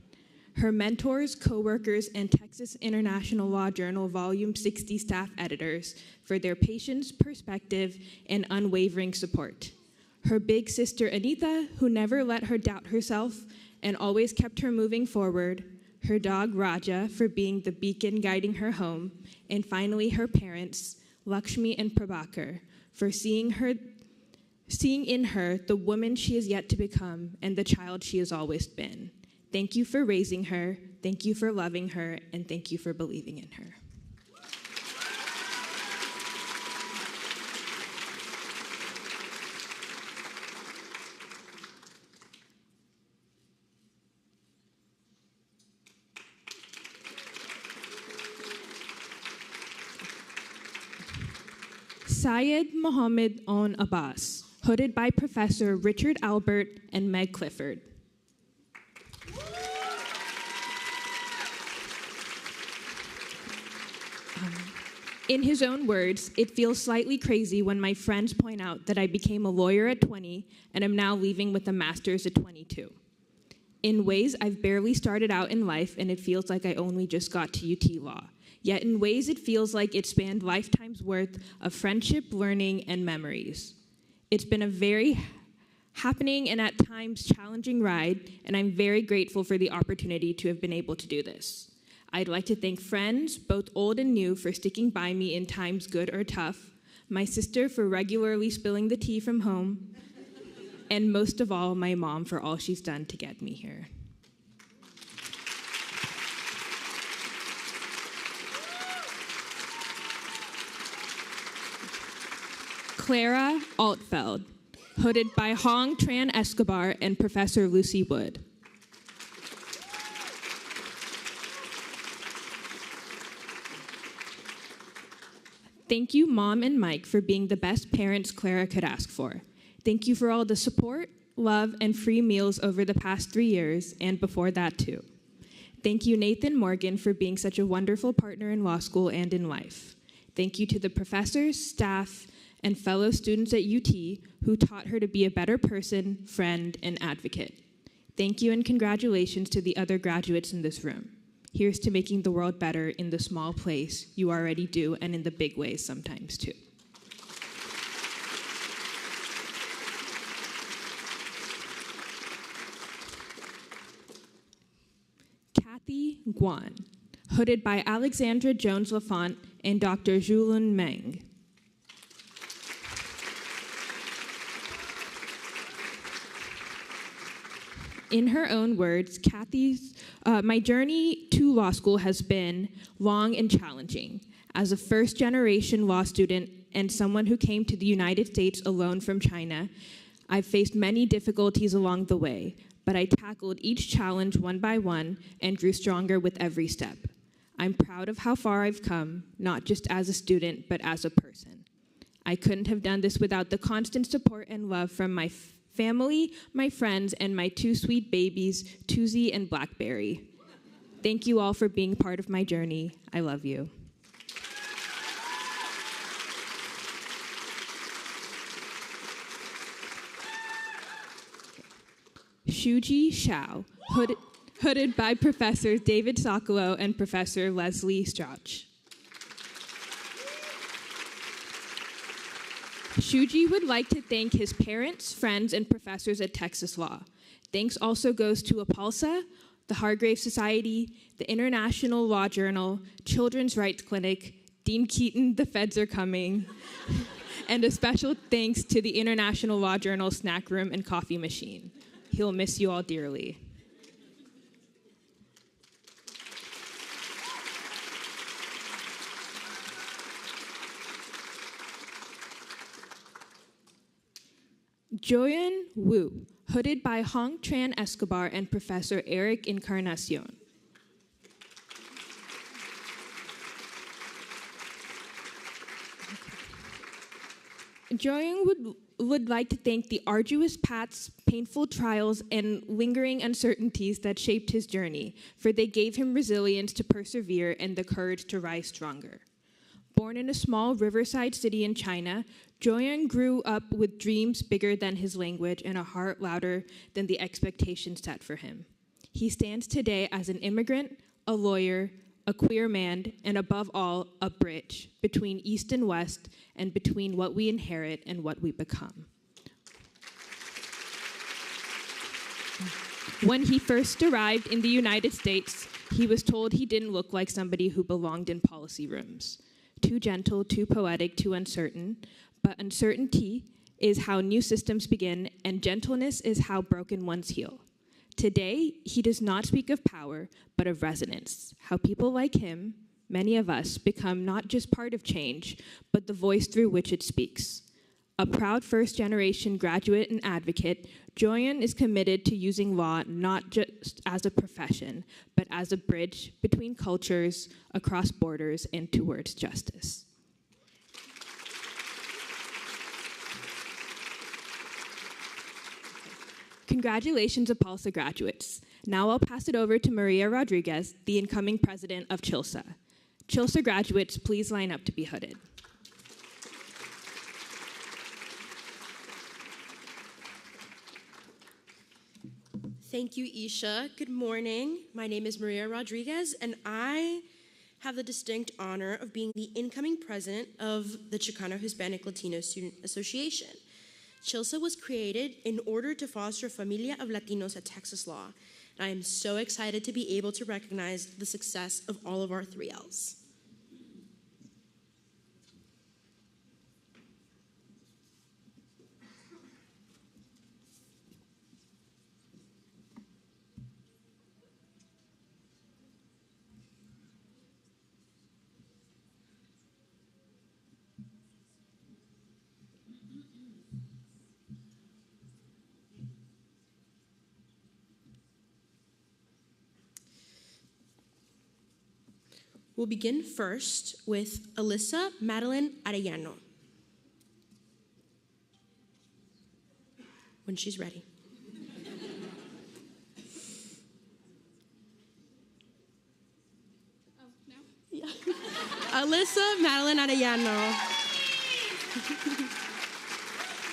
Her mentors, co-workers, and Texas International Law Journal Volume 60 staff editors for their patience, perspective, and unwavering support. Her big sister, Anita, who never let her doubt herself and always kept her moving forward. Her dog, Raja, for being the beacon guiding her home, and finally her parents, Lakshmi and Prabhakar, for seeing in her the woman she is yet to become and the child she has always been. Thank you for raising her, thank you for loving her, and thank you for believing in her. Syed Mohammed On Abbas, hooded by Professor Richard Albert and Meg Clifford. In his own words, it feels slightly crazy when my friends point out that I became a lawyer at 20 and am now leaving with a master's at 22. In ways, I've barely started out in life, and it feels like I only just got to UT Law. Yet in ways, it feels like it spanned lifetimes' worth of friendship, learning, and memories. It's been a very happening and at times challenging ride, and I'm very grateful for the opportunity to have been able to do this. I'd like to thank friends, both old and new, for sticking by me in times good or tough, my sister for regularly spilling the tea from home, and most of all, my mom for all she's done to get me here. Clara Altfeld, hooded by Hong Tran Escobar and Professor Lucy Wood. Thank you, Mom and Mike, for being the best parents Clara could ask for. Thank you for all the support, love, and free meals over the past 3 years, and before that too. Thank you, Nathan Morgan, for being such a wonderful partner in law school and in life. Thank you to the professors, staff, and fellow students at UT who taught her to be a better person, friend, and advocate. Thank you and congratulations to the other graduates in this room. Here's to making the world better in the small place you already do and in the big ways sometimes too. Kathy Guan, hooded by Alexandra Jones Lafont and Dr. Julun Meng. In her own words, Kathy's, my journey to law school has been long and challenging. As a first-generation law student and someone who came to the United States alone from China, I've faced many difficulties along the way, but I tackled each challenge one by one and grew stronger with every step. I'm proud of how far I've come, not just as a student, but as a person. I couldn't have done this without the constant support and love from my family, my friends, and my two sweet babies, Toozy and Blackberry. Thank you all for being part of my journey. I love you. Shuji Shao, hooded by Professors David Sokolow and Professor Leslie Strauch. Shuji would like to thank his parents, friends, and professors at Texas Law. Thanks also goes to APALSA, the Hargrave Society, the International Law Journal, Children's Rights Clinic, Dean Keaton, the feds are coming, and a special thanks to the International Law Journal snack room and coffee machine. He'll miss you all dearly. Joyun Wu, hooded by Hong Tran Escobar and Professor Eric Encarnacion. Joyun would like to thank the arduous paths, painful trials, and lingering uncertainties that shaped his journey, for they gave him resilience to persevere and the courage to rise stronger. Born in a small riverside city in China, Joyun grew up with dreams bigger than his language and a heart louder than the expectations set for him. He stands today as an immigrant, a lawyer, a queer man, and above all, a bridge between East and West and between what we inherit and what we become. When he first arrived in the United States, he was told he didn't look like somebody who belonged in policy rooms. Too gentle, too poetic, too uncertain. But uncertainty is how new systems begin, and gentleness is how broken ones heal. Today, he does not speak of power, but of resonance, how people like him, many of us, become not just part of change, but the voice through which it speaks. A proud first-generation graduate and advocate, Joyun is committed to using law not just as a profession, but as a bridge between cultures, across borders, and towards justice. Congratulations, APALSA graduates. Now I'll pass it over to Maria Rodriguez, the incoming president of CHLSA. CHLSA graduates, please line up to be hooded. Thank you, Isha. Good morning. My name is Maria Rodriguez, and I have the distinct honor of being the incoming president of the Chicano Hispanic Latino Student Association. CHLSA was created in order to foster a familia of Latinos at Texas Law, and I am so excited to be able to recognize the success of all of our 3Ls. We'll begin first with Alyssa Madeline Arellano. When she's ready. Yeah. Alyssa Madeline Arellano.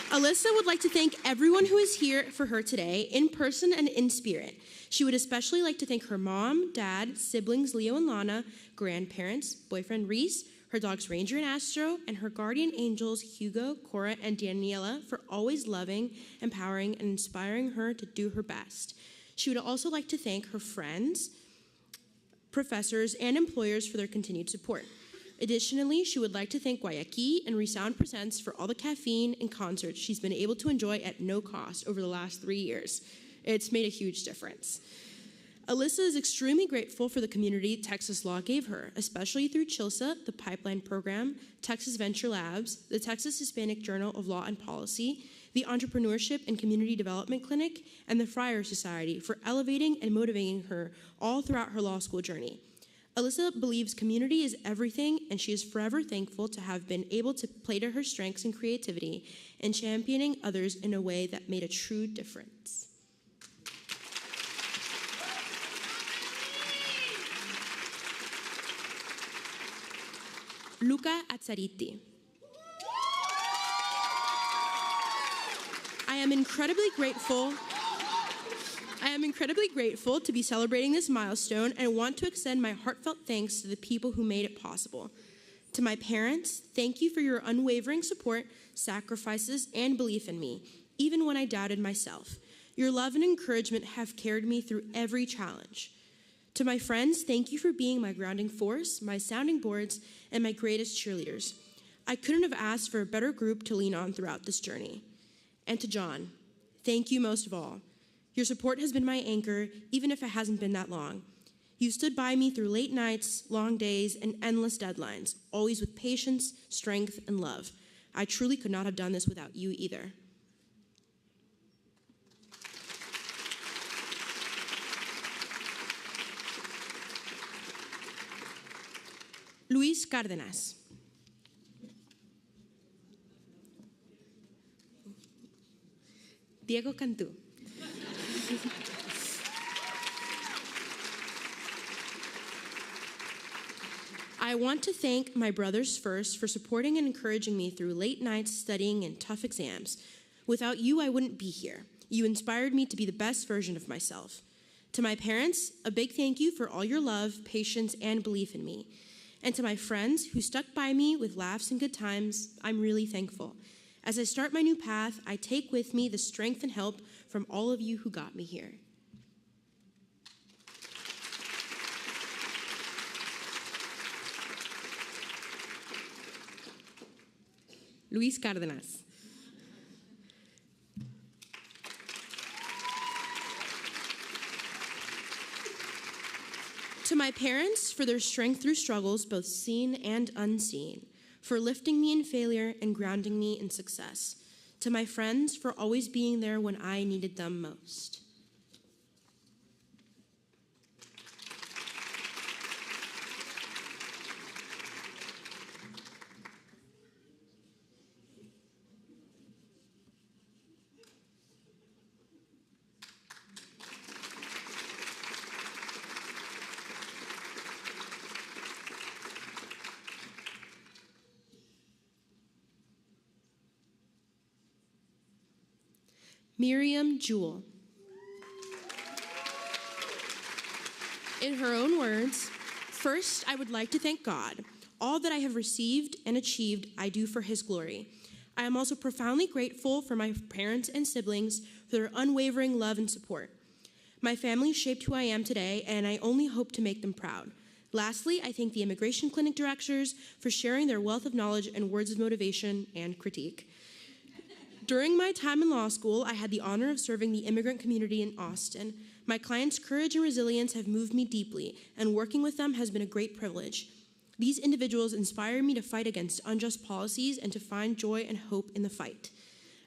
Alyssa would like to thank everyone who is here for her today, in person and in spirit. She would especially like to thank her mom, dad, siblings Leo and Lana, grandparents, boyfriend Reese, her dogs Ranger and Astro, and her guardian angels Hugo, Cora, and Daniela for always loving, empowering, and inspiring her to do her best. She would also like to thank her friends, professors, and employers for their continued support. Additionally, she would like to thank Guayaquil and Resound Presents for all the caffeine and concerts she's been able to enjoy at no cost over the last 3 years. It's made a huge difference. Alyssa is extremely grateful for the community Texas Law gave her, especially through CHLSA, the Pipeline Program, Texas Venture Labs, the Texas Hispanic Journal of Law and Policy, the Entrepreneurship and Community Development Clinic, and the Friar Society for elevating and motivating her all throughout her law school journey. Alyssa believes community is everything, and she is forever thankful to have been able to play to her strengths and creativity and championing others in a way that made a true difference. Luca Azzariti. I am incredibly grateful to be celebrating this milestone and want to extend my heartfelt thanks to the people who made it possible. To my parents, thank you for your unwavering support, sacrifices, and belief in me, even when I doubted myself. Your love and encouragement have carried me through every challenge. To my friends, thank you for being my grounding force, my sounding boards, and my greatest cheerleaders. I couldn't have asked for a better group to lean on throughout this journey. And to John, thank you most of all. Your support has been my anchor, even if it hasn't been that long. You stood by me through late nights, long days, and endless deadlines, always with patience, strength, and love. I truly could not have done this without you either. Luis Cárdenas. Diego Cantú. I want to thank my brothers first for supporting and encouraging me through late nights studying and tough exams. Without you, I wouldn't be here. You inspired me to be the best version of myself. To my parents, a big thank you for all your love, patience, and belief in me. And to my friends who stuck by me with laughs and good times, I'm really thankful. As I start my new path, I take with me the strength and help from all of you who got me here. Luis Cárdenas. To my parents for their strength through struggles, both seen and unseen, for lifting me in failure and grounding me in success. To my friends for always being there when I needed them most. Miriam Jewell. In her own words, first, I would like to thank God. All that I have received and achieved, I do for His glory. I am also profoundly grateful for my parents and siblings for their unwavering love and support. My family shaped who I am today, and I only hope to make them proud. Lastly, I thank the immigration clinic directors for sharing their wealth of knowledge and words of motivation and critique. During my time in law school, I had the honor of serving the immigrant community in Austin. My clients' courage and resilience have moved me deeply, and working with them has been a great privilege. These individuals inspire me to fight against unjust policies and to find joy and hope in the fight.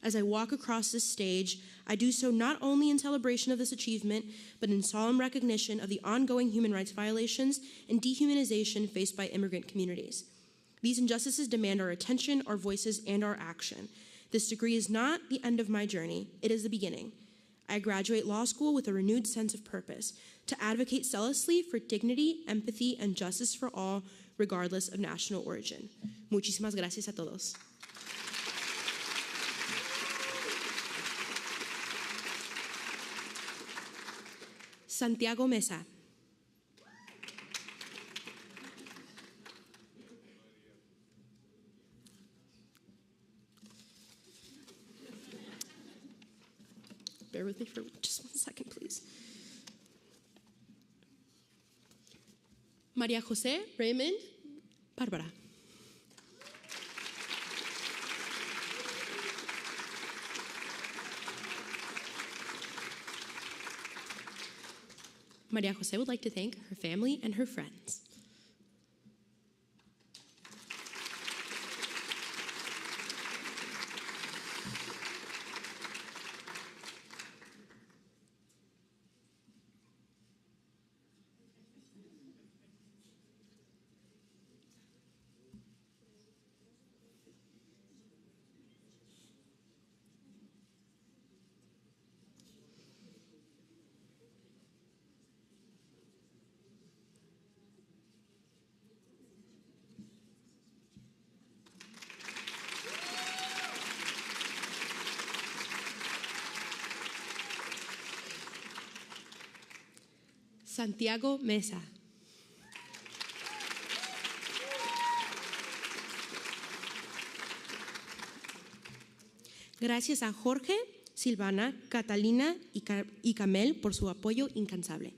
As I walk across this stage, I do so not only in celebration of this achievement, but in solemn recognition of the ongoing human rights violations and dehumanization faced by immigrant communities. These injustices demand our attention, our voices, and our action. This degree is not the end of my journey, it is the beginning. I graduate law school with a renewed sense of purpose, to advocate zealously for dignity, empathy, and justice for all, regardless of national origin. Muchísimas gracias a todos. Santiago Mesa. Bear with me for just 1 second, please. María José Raymond Bárbara. María José would like to thank her family and her friends. Santiago Mesa. Gracias a Jorge, Silvana, Catalina y Camel por su apoyo incansable.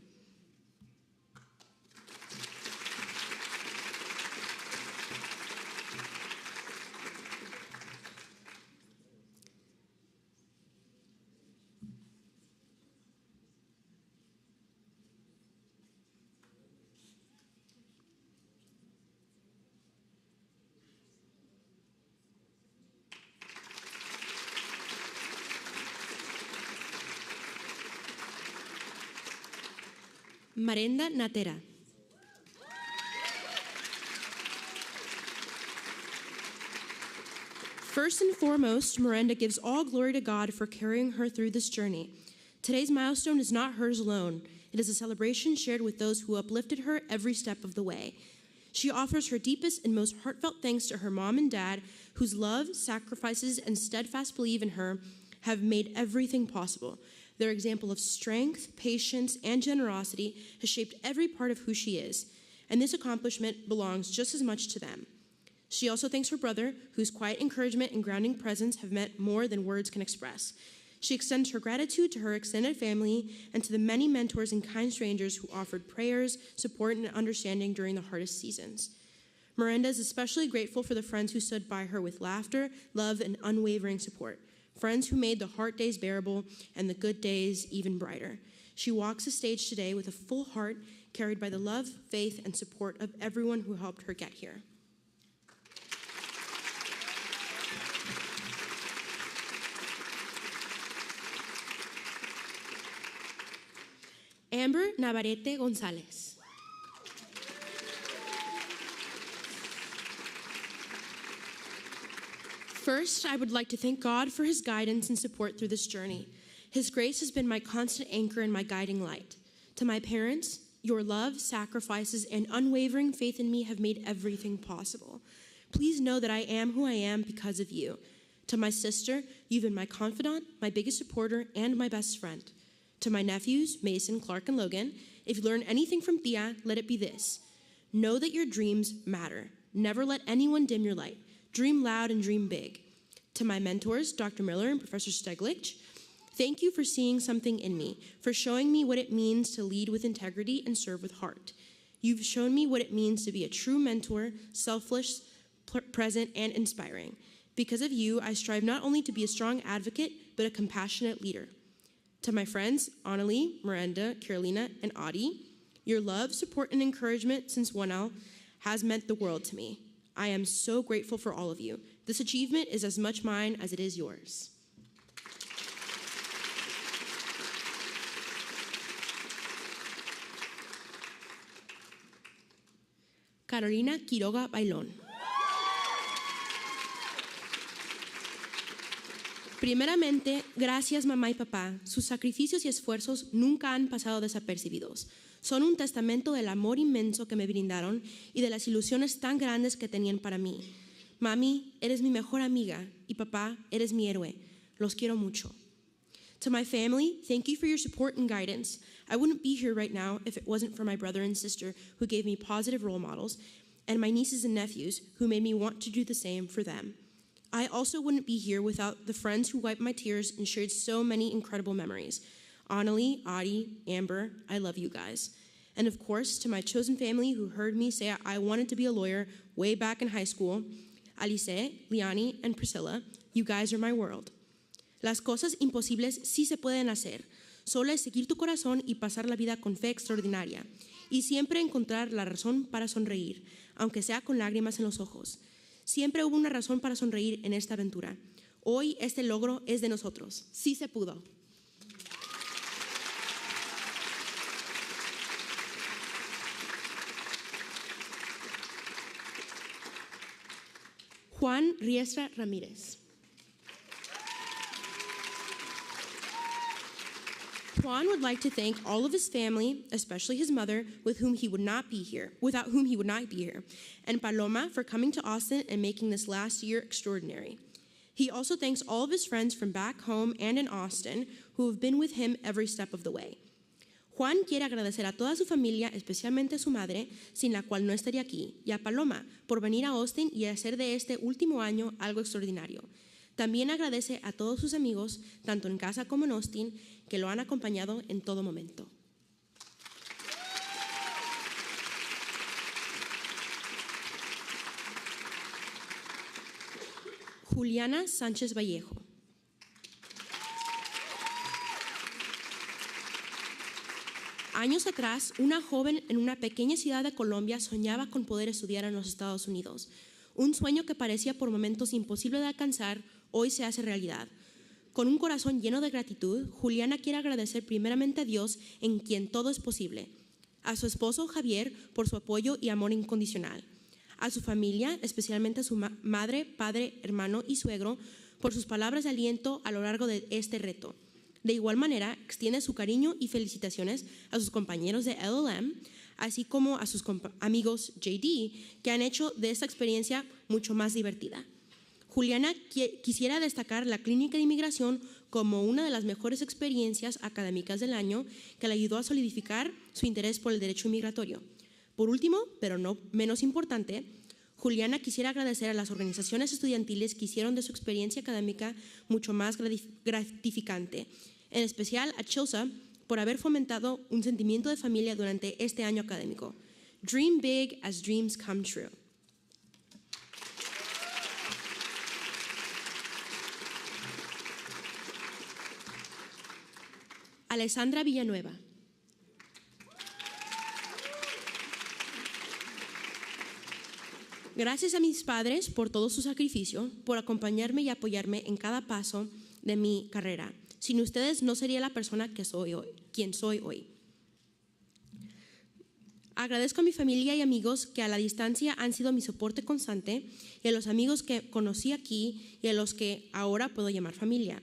Marenda Natera. First and foremost, Miranda gives all glory to God for carrying her through this journey. Today's milestone is not hers alone. It is a celebration shared with those who uplifted her every step of the way. She offers her deepest and most heartfelt thanks to her mom and dad, whose love, sacrifices, and steadfast belief in her have made everything possible. Their example of strength, patience, and generosity has shaped every part of who she is, and this accomplishment belongs just as much to them. She also thanks her brother, whose quiet encouragement and grounding presence have meant more than words can express. She extends her gratitude to her extended family and to the many mentors and kind strangers who offered prayers, support, and understanding during the hardest seasons. Miranda is especially grateful for the friends who stood by her with laughter, love, and unwavering support. Friends who made the hard days bearable and the good days even brighter. She walks the stage today with a full heart, carried by the love, faith, and support of everyone who helped her get here. Amber Navarrete Gonzalez. First, I would like to thank God for his guidance and support through this journey. His grace has been my constant anchor and my guiding light. To my parents, your love, sacrifices, and unwavering faith in me have made everything possible. Please know that I am who I am because of you. To my sister, you've been my confidant, my biggest supporter, and my best friend. To my nephews, Mason, Clark, and Logan, if you learn anything from Tia, let it be this. Know that your dreams matter. Never let anyone dim your light. Dream loud and dream big. To my mentors, Dr. Miller and Professor Steglich, thank you for seeing something in me, for showing me what it means to lead with integrity and serve with heart. You've shown me what it means to be a true mentor, selfless, present, and inspiring. Because of you, I strive not only to be a strong advocate, but a compassionate leader. To my friends, Annalie, Miranda, Carolina, and Audie, your love, support, and encouragement since 1L has meant the world to me. I am so grateful for all of you. This achievement is as much mine as it is yours. Carolina Quiroga Bailón. Primeramente, gracias mamá y papá. Sus sacrificios y esfuerzos nunca han pasado desapercibidos. Son un testamento del amor inmenso que me brindaron y de las ilusiones tan grandes que tenían para mí. Mami, eres mi mejor amiga, y papá, eres mi héroe. Los quiero mucho. To my family, thank you for your support and guidance. I wouldn't be here right now if it wasn't for my brother and sister who gave me positive role models, and my nieces and nephews who made me want to do the same for them. I also wouldn't be here without the friends who wiped my tears and shared so many incredible memories. Annalie, Audie, Amber, I love you guys. And of course, to my chosen family who heard me say I wanted to be a lawyer way back in high school, Alice, Liani, and Priscilla, you guys are my world. Las cosas imposibles sí se pueden hacer. Solo es seguir tu corazón y pasar la vida con fe extraordinaria. Y siempre encontrar la razón para sonreír, aunque sea con lágrimas en los ojos. Siempre hubo una razón para sonreír en esta aventura. Hoy este logro es de nosotros. Sí se pudo. Juan Riestra Ramírez. Juan would like to thank all of his family, especially his mother, without whom he would not be here, and Paloma for coming to Austin and making this last year extraordinary. He also thanks all of his friends from back home and in Austin who have been with him every step of the way. Juan quiere agradecer a toda su familia, especialmente a su madre, sin la cual no estaría aquí, y a Paloma por venir a Austin y hacer de este último año algo extraordinario. También agradece a todos sus amigos, tanto en casa como en Austin, que lo han acompañado en todo momento. Juliana Sánchez Vallejo. Años atrás, una joven en una pequeña ciudad de Colombia soñaba con poder estudiar en los Estados Unidos. Un sueño que parecía por momentos imposible de alcanzar, hoy se hace realidad. Con un corazón lleno de gratitud, Juliana quiere agradecer primeramente a Dios, en quien todo es posible, a su esposo Javier por su apoyo y amor incondicional, a su familia, especialmente a su madre, padre, hermano y suegro, por sus palabras de aliento a lo largo de este reto. De igual manera, extiende su cariño y felicitaciones a sus compañeros de LLM, así como a sus amigos JD, que han hecho de esta experiencia mucho más divertida. Juliana quisiera destacar la clínica de inmigración como una de las mejores experiencias académicas del año que le ayudó a solidificar su interés por el derecho migratorio. Por último, pero no menos importante, Juliana quisiera agradecer a las organizaciones estudiantiles que hicieron de su experiencia académica mucho más gratificante, en especial a CHLSA por haber fomentado un sentimiento de familia durante este año académico. Dream big as dreams come true. Alessandra Villanueva. Gracias a mis padres por todo su sacrificio, por acompañarme y apoyarme en cada paso de mi carrera. Sin ustedes no sería la persona que soy hoy, quien soy hoy. Agradezco a mi familia y amigos que a la distancia han sido mi soporte constante y a los amigos que conocí aquí y a los que ahora puedo llamar familia.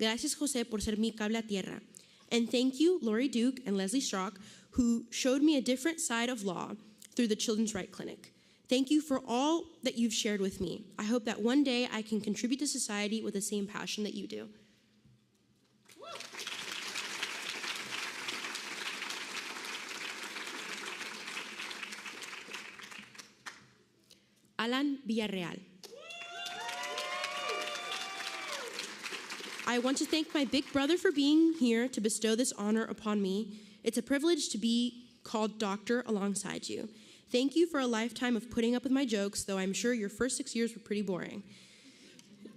Gracias, José, por ser mi cable a tierra. And thank you, Lori Duke and Leslie Strock, who showed me a different side of law through the Children's Right Clinic. Thank you for all that you've shared with me. I hope that one day I can contribute to society with the same passion that you do. Alan Villarreal. I want to thank my big brother for being here to bestow this honor upon me. It's a privilege to be called doctor alongside you. Thank you for a lifetime of putting up with my jokes, though I'm sure your first 6 years were pretty boring.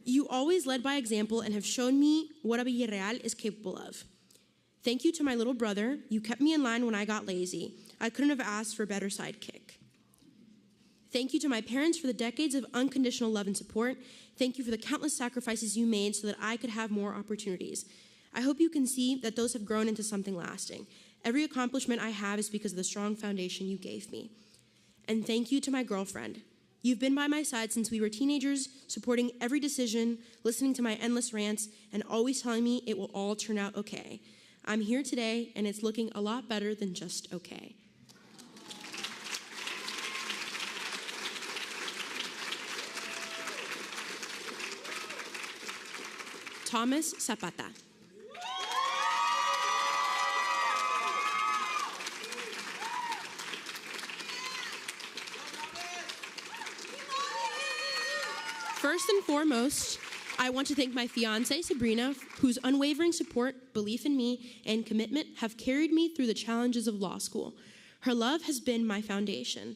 You always led by example and have shown me what a Villarreal is capable of. Thank you to my little brother. You kept me in line when I got lazy. I couldn't have asked for a better sidekick. Thank you to my parents for the decades of unconditional love and support. Thank you for the countless sacrifices you made so that I could have more opportunities. I hope you can see that those have grown into something lasting. Every accomplishment I have is because of the strong foundation you gave me. And thank you to my girlfriend. You've been by my side since we were teenagers, supporting every decision, listening to my endless rants, and always telling me it will all turn out okay. I'm here today, and it's looking a lot better than just okay. Thomas Zapata. First and foremost, I want to thank my fiancée, Sabrina, whose unwavering support, belief in me, and commitment have carried me through the challenges of law school. Her love has been my foundation.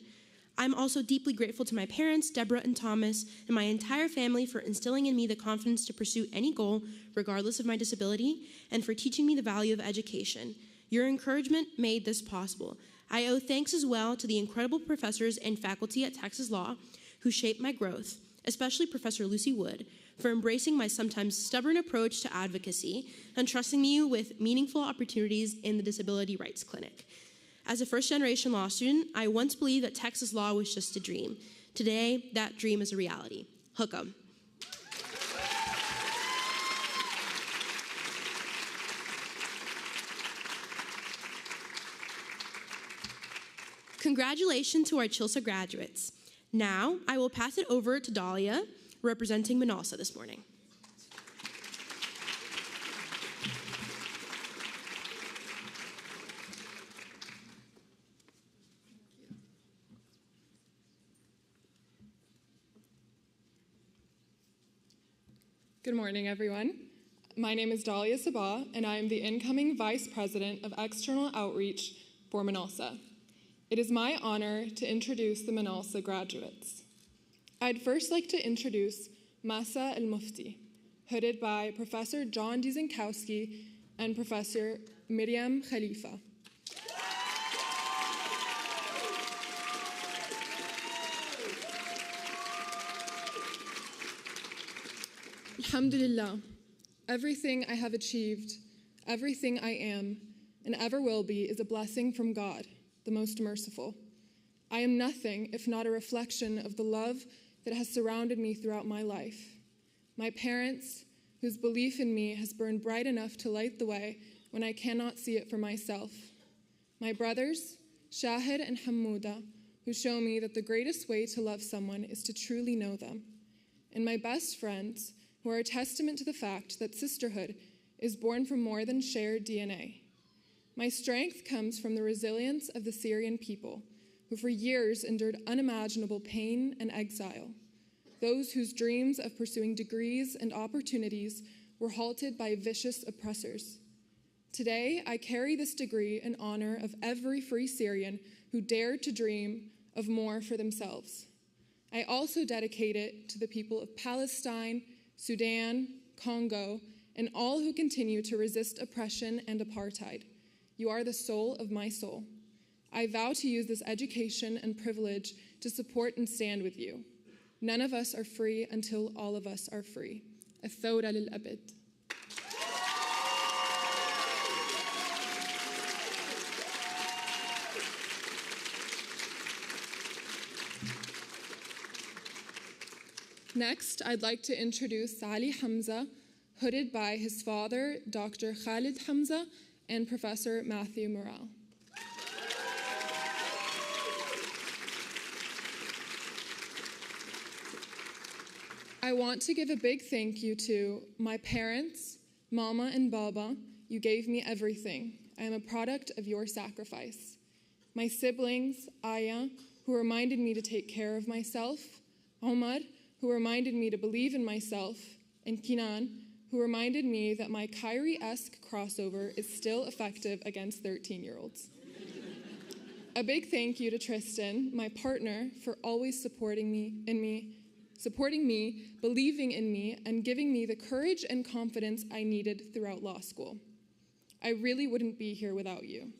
I'm also deeply grateful to my parents, Deborah and Thomas, and my entire family for instilling in me the confidence to pursue any goal, regardless of my disability, and for teaching me the value of education. Your encouragement made this possible. I owe thanks as well to the incredible professors and faculty at Texas Law who shaped my growth, especially Professor Lucy Wood, for embracing my sometimes stubborn approach to advocacy and trusting me with meaningful opportunities in the Disability Rights Clinic. As a first-generation law student, I once believed that Texas law was just a dream. Today, that dream is a reality. Hook 'em. Congratulations to our CHLSA graduates. Now, I will pass it over to Dahlia, representing MENALSA this morning. Good morning, everyone. My name is Dahlia Sabah, and I am the incoming Vice President of External Outreach for MENALSA. It is my honor to introduce the MENALSA graduates. I'd first like to introduce Masa El-Mufti, hooded by Professor John Diezenkowski and Professor Miriam Khalifa. Alhamdulillah, everything I have achieved, everything I am, and ever will be is a blessing from God, the most merciful. I am nothing if not a reflection of the love that has surrounded me throughout my life. My parents, whose belief in me has burned bright enough to light the way when I cannot see it for myself. My brothers, Shahid and Hamouda, who show me that the greatest way to love someone is to truly know them. And my best friends, who are a testament to the fact that sisterhood is born from more than shared DNA. My strength comes from the resilience of the Syrian people, who for years endured unimaginable pain and exile, those whose dreams of pursuing degrees and opportunities were halted by vicious oppressors. Today, I carry this degree in honor of every free Syrian who dared to dream of more for themselves. I also dedicate it to the people of Palestine, Sudan, Congo, and all who continue to resist oppression and apartheid. You are the soul of my soul. I vow to use this education and privilege to support and stand with you. None of us are free until all of us are free. الثورة للأبد. Next, I'd like to introduce Ali Hamza, hooded by his father, Dr. Khalid Hamza, and Professor Matthew Morrell. I want to give a big thank you to my parents, Mama and Baba. You gave me everything. I am a product of your sacrifice. My siblings, Aya, who reminded me to take care of myself, Omar, who reminded me to believe in myself, and Kinan, who reminded me that my Kyrie-esque crossover is still effective against 13-year-olds. A big thank you to Tristan, my partner, for always supporting me, believing in me, and giving me the courage and confidence I needed throughout law school. I really wouldn't be here without you.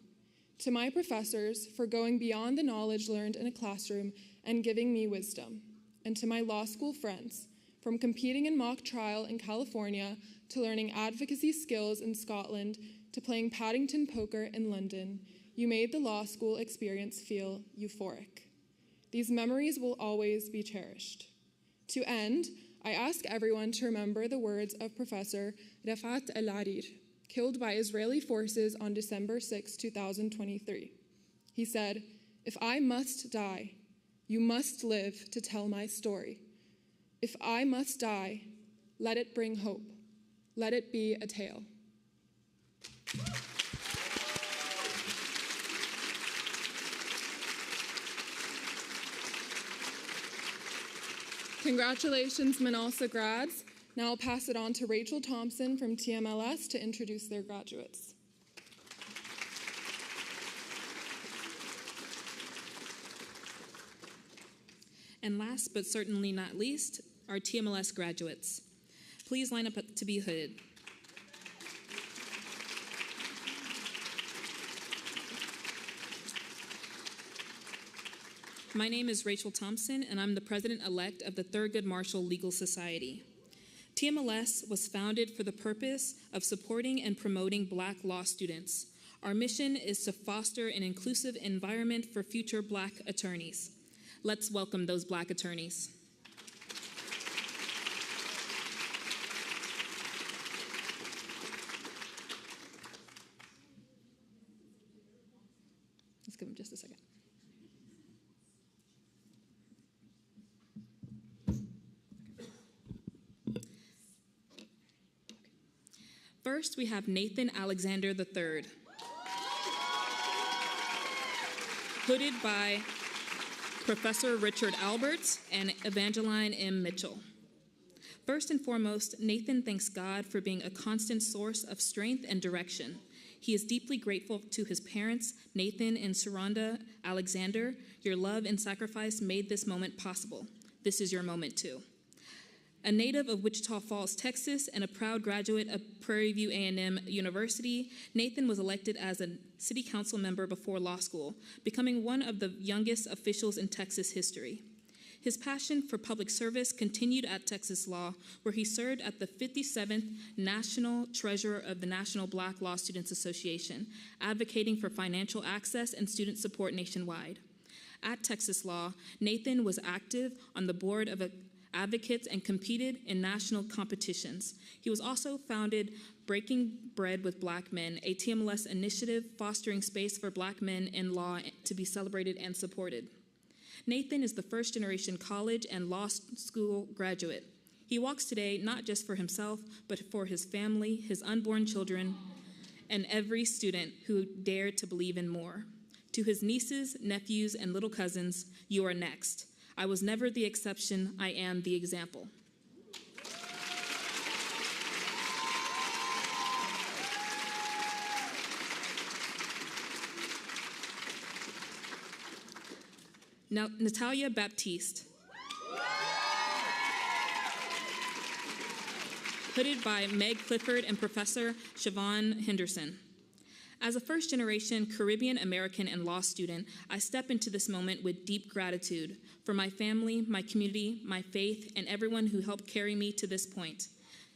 To my professors for going beyond the knowledge learned in a classroom and giving me wisdom. And to my law school friends, from competing in mock trial in California to learning advocacy skills in Scotland to playing Paddington poker in London, you made the law school experience feel euphoric. These memories will always be cherished. To end, I ask everyone to remember the words of Professor Rafat El-Arir, killed by Israeli forces on December 6, 2023. He said, "If I must die, you must live to tell my story. If I must die, let it bring hope. Let it be a tale." Congratulations, MENALSA grads. Now I'll pass it on to Rachel Thompson from TMLS to introduce their graduates. And last but certainly not least, our TMLS graduates. Please line up to be hooded. My name is Rachel Thompson, and I'm the president-elect of the Thurgood Marshall Legal Society. TMLS was founded for the purpose of supporting and promoting Black law students. Our mission is to foster an inclusive environment for future Black attorneys. Let's welcome those Black attorneys. Let's give them just a second. First, we have Nathan Alexander III, hooded by Professor Richard Alberts and Evangeline M. Mitchell. First and foremost, Nathan thanks God for being a constant source of strength and direction. He is deeply grateful to his parents, Nathan and Sharonda Alexander. Your love and sacrifice made this moment possible. This is your moment too. A native of Wichita Falls, Texas, and a proud graduate of Prairie View A&M University, Nathan was elected as a city council member before law school, becoming one of the youngest officials in Texas history. His passion for public service continued at Texas Law, where he served at the 57th National Treasurer of the National Black Law Students Association, advocating for financial access and student support nationwide. At Texas Law, Nathan was active on the board of advocates and competed in national competitions. He was also founded Breaking Bread with Black Men, a TMLS initiative fostering space for Black men in law to be celebrated and supported. Nathan is the first-generation college and law school graduate. He walks today not just for himself, but for his family, his unborn children, and every student who dared to believe in more. To his nieces, nephews, and little cousins, you are next. I was never the exception, I am the example. Now, Natalia Baptiste, hooded by Meg Clifford and Professor Siobhan Henderson. As a first-generation Caribbean American and law student, I step into this moment with deep gratitude for my family, my community, my faith, and everyone who helped carry me to this point.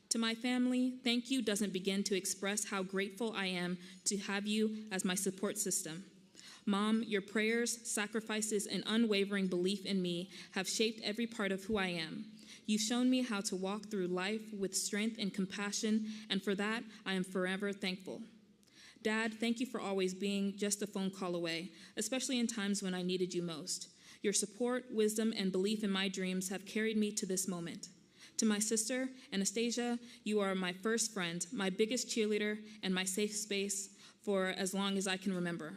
To my family, thank you doesn't begin to express how grateful I am to have you as my support system. Mom, your prayers, sacrifices, and unwavering belief in me have shaped every part of who I am. You've shown me how to walk through life with strength and compassion, and for that, I am forever thankful. Dad, thank you for always being just a phone call away, especially in times when I needed you most. Your support, wisdom, and belief in my dreams have carried me to this moment. To my sister, Anastasia, you are my first friend, my biggest cheerleader, and my safe space for as long as I can remember.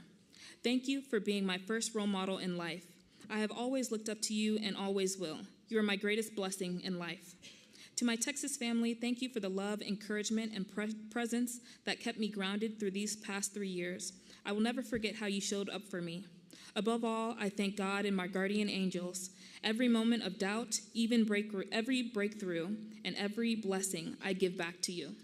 Thank you for being my first role model in life. I have always looked up to you and always will. You are my greatest blessing in life. To my Texas family, thank you for the love, encouragement, and presence that kept me grounded through these past 3 years. I will never forget how you showed up for me. Above all, I thank God and my guardian angels. Every moment of doubt, every breakthrough, and every blessing I give back to you.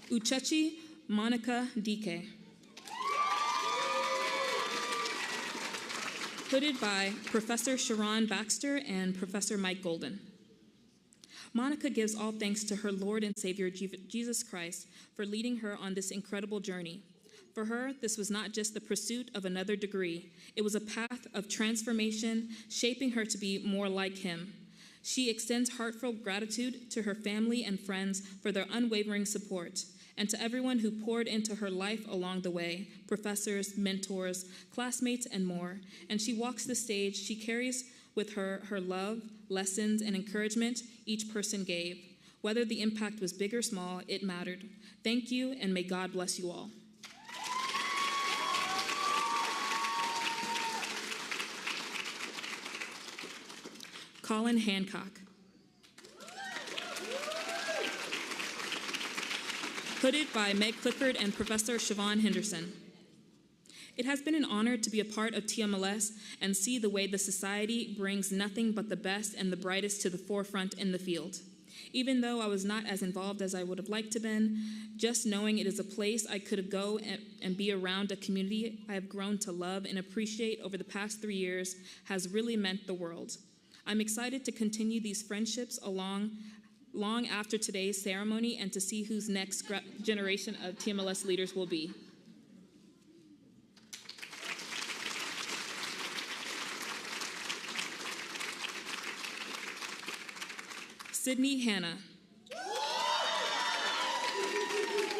Uchechi Monica Dike, hooded by Professor Sharon Baxter and Professor Mike Golden. Monica gives all thanks to her Lord and Savior, Jesus Christ, for leading her on this incredible journey. For her, this was not just the pursuit of another degree. It was a path of transformation, shaping her to be more like him. She extends heartfelt gratitude to her family and friends for their unwavering support, and to everyone who poured into her life along the way, professors, mentors, classmates, and more. And she walks the stage. She carries with her her love, lessons, and encouragement each person gave. Whether the impact was big or small, it mattered. Thank you, and may God bless you all. Colin Hancock. Hooded by Meg Clifford and Professor Siobhan Henderson. It has been an honor to be a part of TMLS and see the way the society brings nothing but the best and the brightest to the forefront in the field. Even though I was not as involved as I would have liked to been, just knowing it is a place I could go and be around a community I have grown to love and appreciate over the past 3 years has really meant the world. I'm excited to continue these friendships long after today's ceremony and to see whose next generation of TMLS leaders will be. Sydney Hanna.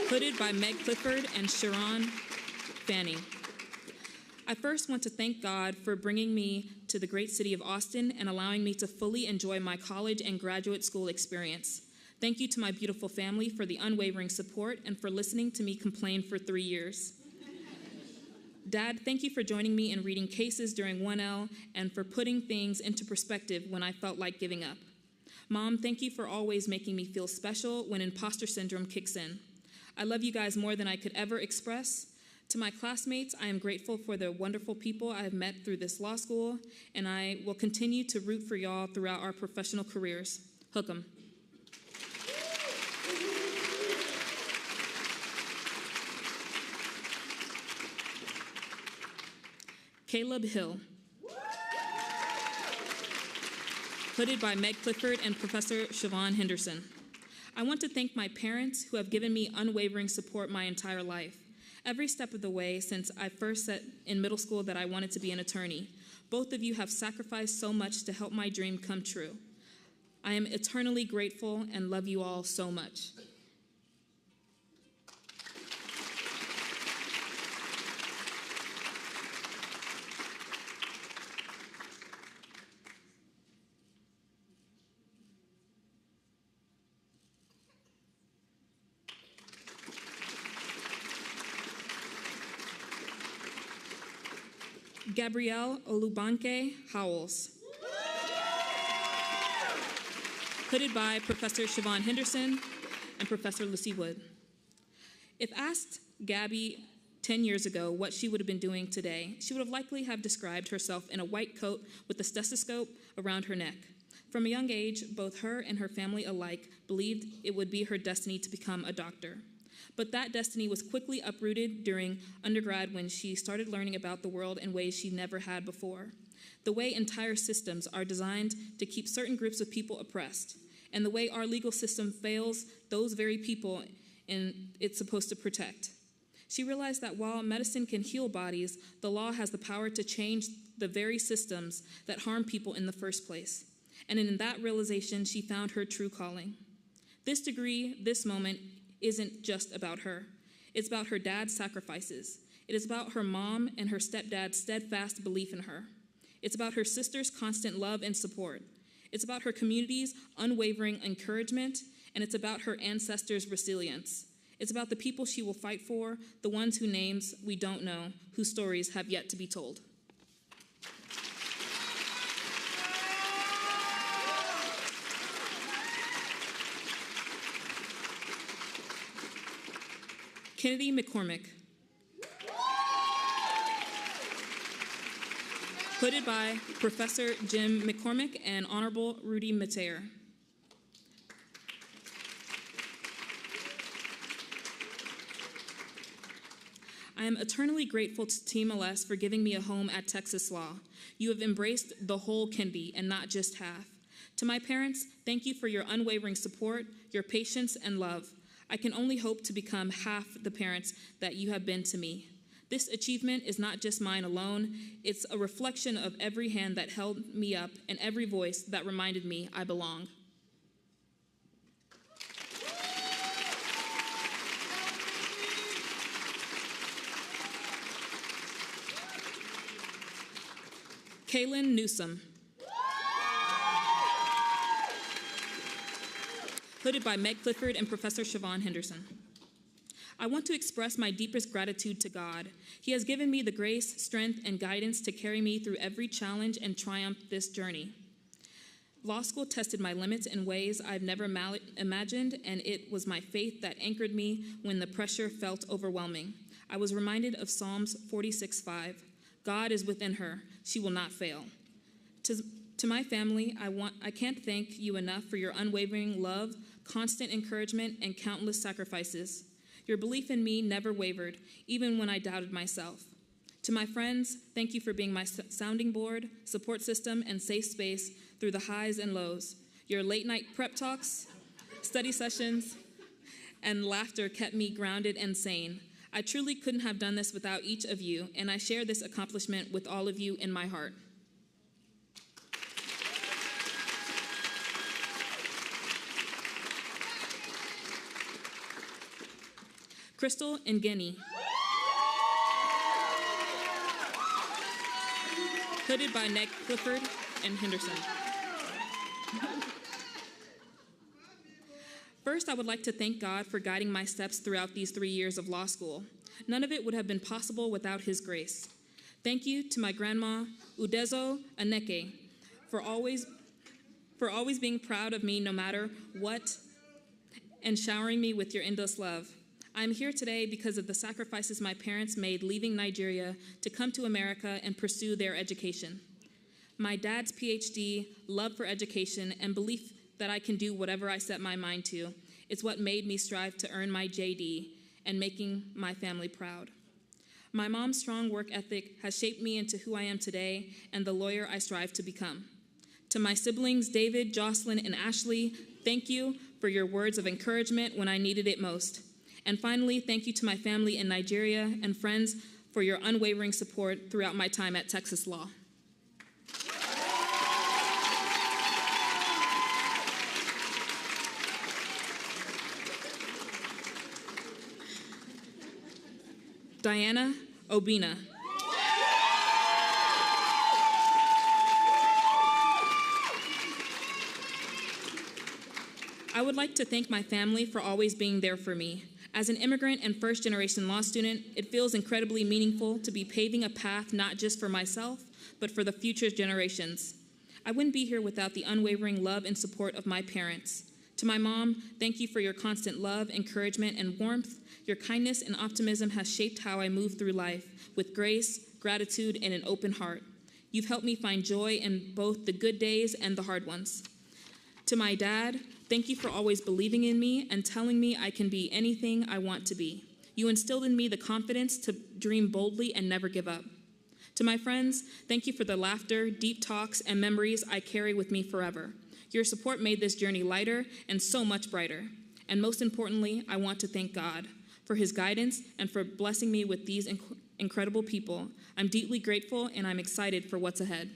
Hooded by Meg Clifford and Sharon Fanning. I first want to thank God for bringing me to the great city of Austin and allowing me to fully enjoy my college and graduate school experience. Thank you to my beautiful family for the unwavering support and for listening to me complain for 3 years. Dad, thank you for joining me in reading cases during 1L and for putting things into perspective when I felt like giving up. Mom, thank you for always making me feel special when imposter syndrome kicks in. I love you guys more than I could ever express. To my classmates, I am grateful for the wonderful people I have met through this law school, and I will continue to root for y'all throughout our professional careers. Hook 'em. Caleb Hill. Hooded by Meg Clifford and Professor Siobhan Henderson. I want to thank my parents who have given me unwavering support my entire life. Every step of the way since I first said in middle school that I wanted to be an attorney. Both of you have sacrificed so much to help my dream come true. I am eternally grateful and love you all so much. Gabrielle Olubanke Howells. Hooded by Professor Siobhan Henderson and Professor Lucy Wood. If asked Gabby 10 years ago what she would have been doing today, she would have likely have described herself in a white coat with a stethoscope around her neck. From a young age, both her and her family alike believed it would be her destiny to become a doctor. But that destiny was quickly uprooted during undergrad when she started learning about the world in ways she never had before. The way entire systems are designed to keep certain groups of people oppressed, and the way our legal system fails those very people it's supposed to protect. She realized that while medicine can heal bodies, the law has the power to change the very systems that harm people in the first place. And in that realization, she found her true calling. This degree, this moment, isn't just about her. It's about her dad's sacrifices. It is about her mom and her stepdad's steadfast belief in her. It's about her sister's constant love and support. It's about her community's unwavering encouragement, and it's about her ancestors' resilience. It's about the people she will fight for, the ones whose names we don't know, whose stories have yet to be told. Kennedy McCormick. Hooded by Professor Jim McCormick and Honorable Rudy Mateer. I am eternally grateful to TMLS for giving me a home at Texas Law. You have embraced the whole Kennedy and not just half. To my parents, thank you for your unwavering support, your patience, and love. I can only hope to become half the parents that you have been to me. This achievement is not just mine alone, it's a reflection of every hand that held me up and every voice that reminded me I belong. Kaylin Newsom. Hooded by Meg Clifford and Professor Siobhan Henderson. I want to express my deepest gratitude to God. He has given me the grace, strength, and guidance to carry me through every challenge and triumph this journey. Law school tested my limits in ways I've never imagined, and it was my faith that anchored me when the pressure felt overwhelming. I was reminded of Psalms 46:5. God is within her. She will not fail. To my family, I can't thank you enough for your unwavering love, constant encouragement, and countless sacrifices. Your belief in me never wavered, even when I doubted myself. To my friends, thank you for being my sounding board, support system, and safe space through the highs and lows. Your late-night prep talks, study sessions, and laughter kept me grounded and sane. I truly couldn't have done this without each of you, and I share this accomplishment with all of you in my heart. Crystal Ngeni. Hooded by Meg Clifford and Henderson. First, I would like to thank God for guiding my steps throughout these 3 years of law school. None of it would have been possible without his grace. Thank you to my grandma, Udezo Aneke, for always being proud of me no matter what and showering me with your endless love. I am here today because of the sacrifices my parents made leaving Nigeria to come to America and pursue their education. My dad's PhD, love for education, and belief that I can do whatever I set my mind to is what made me strive to earn my JD and making my family proud. My mom's strong work ethic has shaped me into who I am today and the lawyer I strive to become. To my siblings, David, Jocelyn, and Ashley, thank you for your words of encouragement when I needed it most. And finally, thank you to my family in Nigeria and friends for your unwavering support throughout my time at Texas Law. Diana Obina. I would like to thank my family for always being there for me. As an immigrant and first-generation law student, it feels incredibly meaningful to be paving a path not just for myself, but for the future generations. I wouldn't be here without the unwavering love and support of my parents. To my mom, thank you for your constant love, encouragement, and warmth. Your kindness and optimism has shaped how I move through life, with grace, gratitude, and an open heart. You've helped me find joy in both the good days and the hard ones. To my dad, thank you for always believing in me and telling me I can be anything I want to be. You instilled in me the confidence to dream boldly and never give up. To my friends, thank you for the laughter, deep talks, and memories I carry with me forever. Your support made this journey lighter and so much brighter. And most importantly, I want to thank God for his guidance and for blessing me with these incredible people. I'm deeply grateful and I'm excited for what's ahead.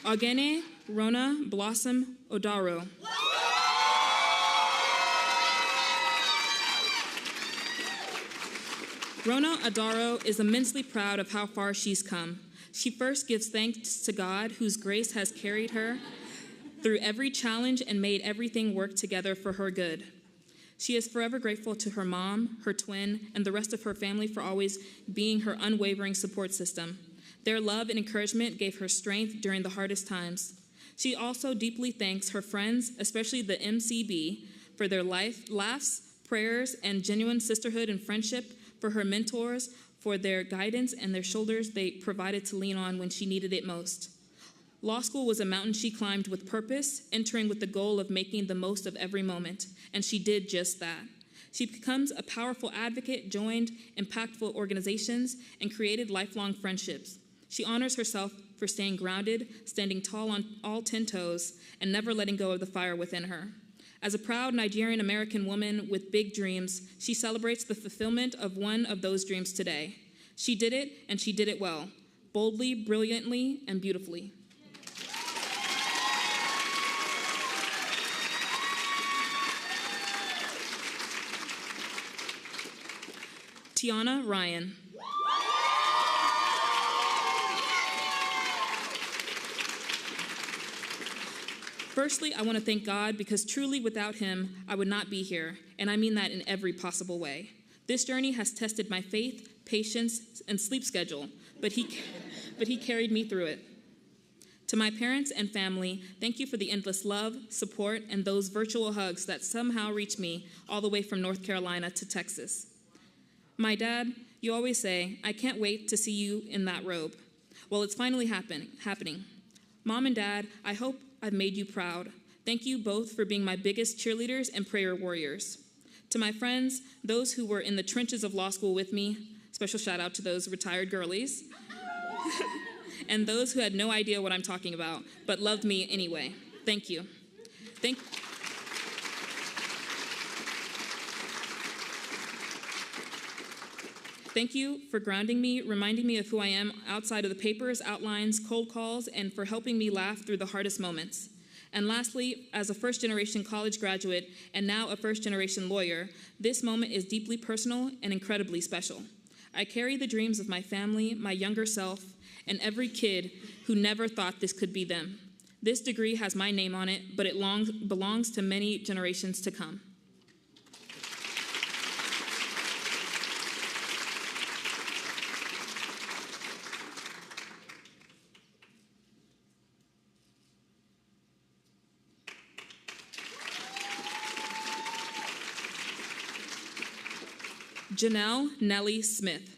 Ogene Rona Blossom Odaro. Rona Odaro is immensely proud of how far she's come. She first gives thanks to God, whose grace has carried her through every challenge and made everything work together for her good. She is forever grateful to her mom, her twin, and the rest of her family for always being her unwavering support system. Their love and encouragement gave her strength during the hardest times. She also deeply thanks her friends, especially the MCB, for their laughs, prayers, and genuine sisterhood and friendship, for her mentors, for their guidance and their shoulders they provided to lean on when she needed it most. Law school was a mountain she climbed with purpose, entering with the goal of making the most of every moment, and she did just that. She becomes a powerful advocate, joined impactful organizations, and created lifelong friendships. She honors herself for staying grounded, standing tall on all 10 toes, and never letting go of the fire within her. As a proud Nigerian-American woman with big dreams, she celebrates the fulfillment of one of those dreams today. She did it, and she did it well, boldly, brilliantly, and beautifully. Tiana Ryan. Firstly, I want to thank God because truly without him, I would not be here, and I mean that in every possible way. This journey has tested my faith, patience, and sleep schedule, but he carried me through it. To my parents and family, thank you for the endless love, support, and those virtual hugs that somehow reach me all the way from North Carolina to Texas. My dad, you always say, I can't wait to see you in that robe. Well, it's finally happening. Mom and Dad, I hope I've made you proud. Thank you both for being my biggest cheerleaders and prayer warriors. To my friends, those who were in the trenches of law school with me, special shout out to those retired girlies, and those who had no idea what I'm talking about, but loved me anyway. Thank you. Thank you for grounding me, reminding me of who I am outside of the papers, outlines, cold calls, and for helping me laugh through the hardest moments. And lastly, as a first-generation college graduate and now a first-generation lawyer, this moment is deeply personal and incredibly special. I carry the dreams of my family, my younger self, and every kid who never thought this could be them. This degree has my name on it, but it belongs to many generations to come. Janelle Nellie Smith.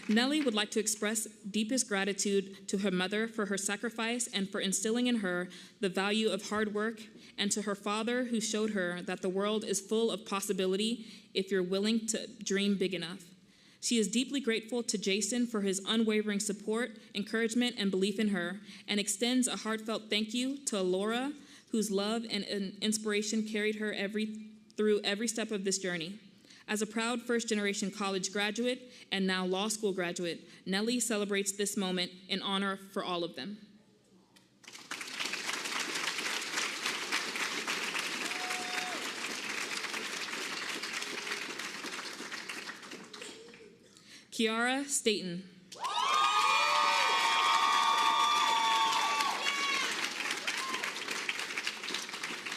Nellie would like to express deepest gratitude to her mother for her sacrifice and for instilling in her the value of hard work, and to her father who showed her that the world is full of possibility if you're willing to dream big enough. She is deeply grateful to Jason for his unwavering support, encouragement, and belief in her, and extends a heartfelt thank you to Laura, whose love and inspiration carried her through every step of this journey. As a proud first-generation college graduate and now law school graduate, Nellie celebrates this moment in honor for all of them. Kiara Staten.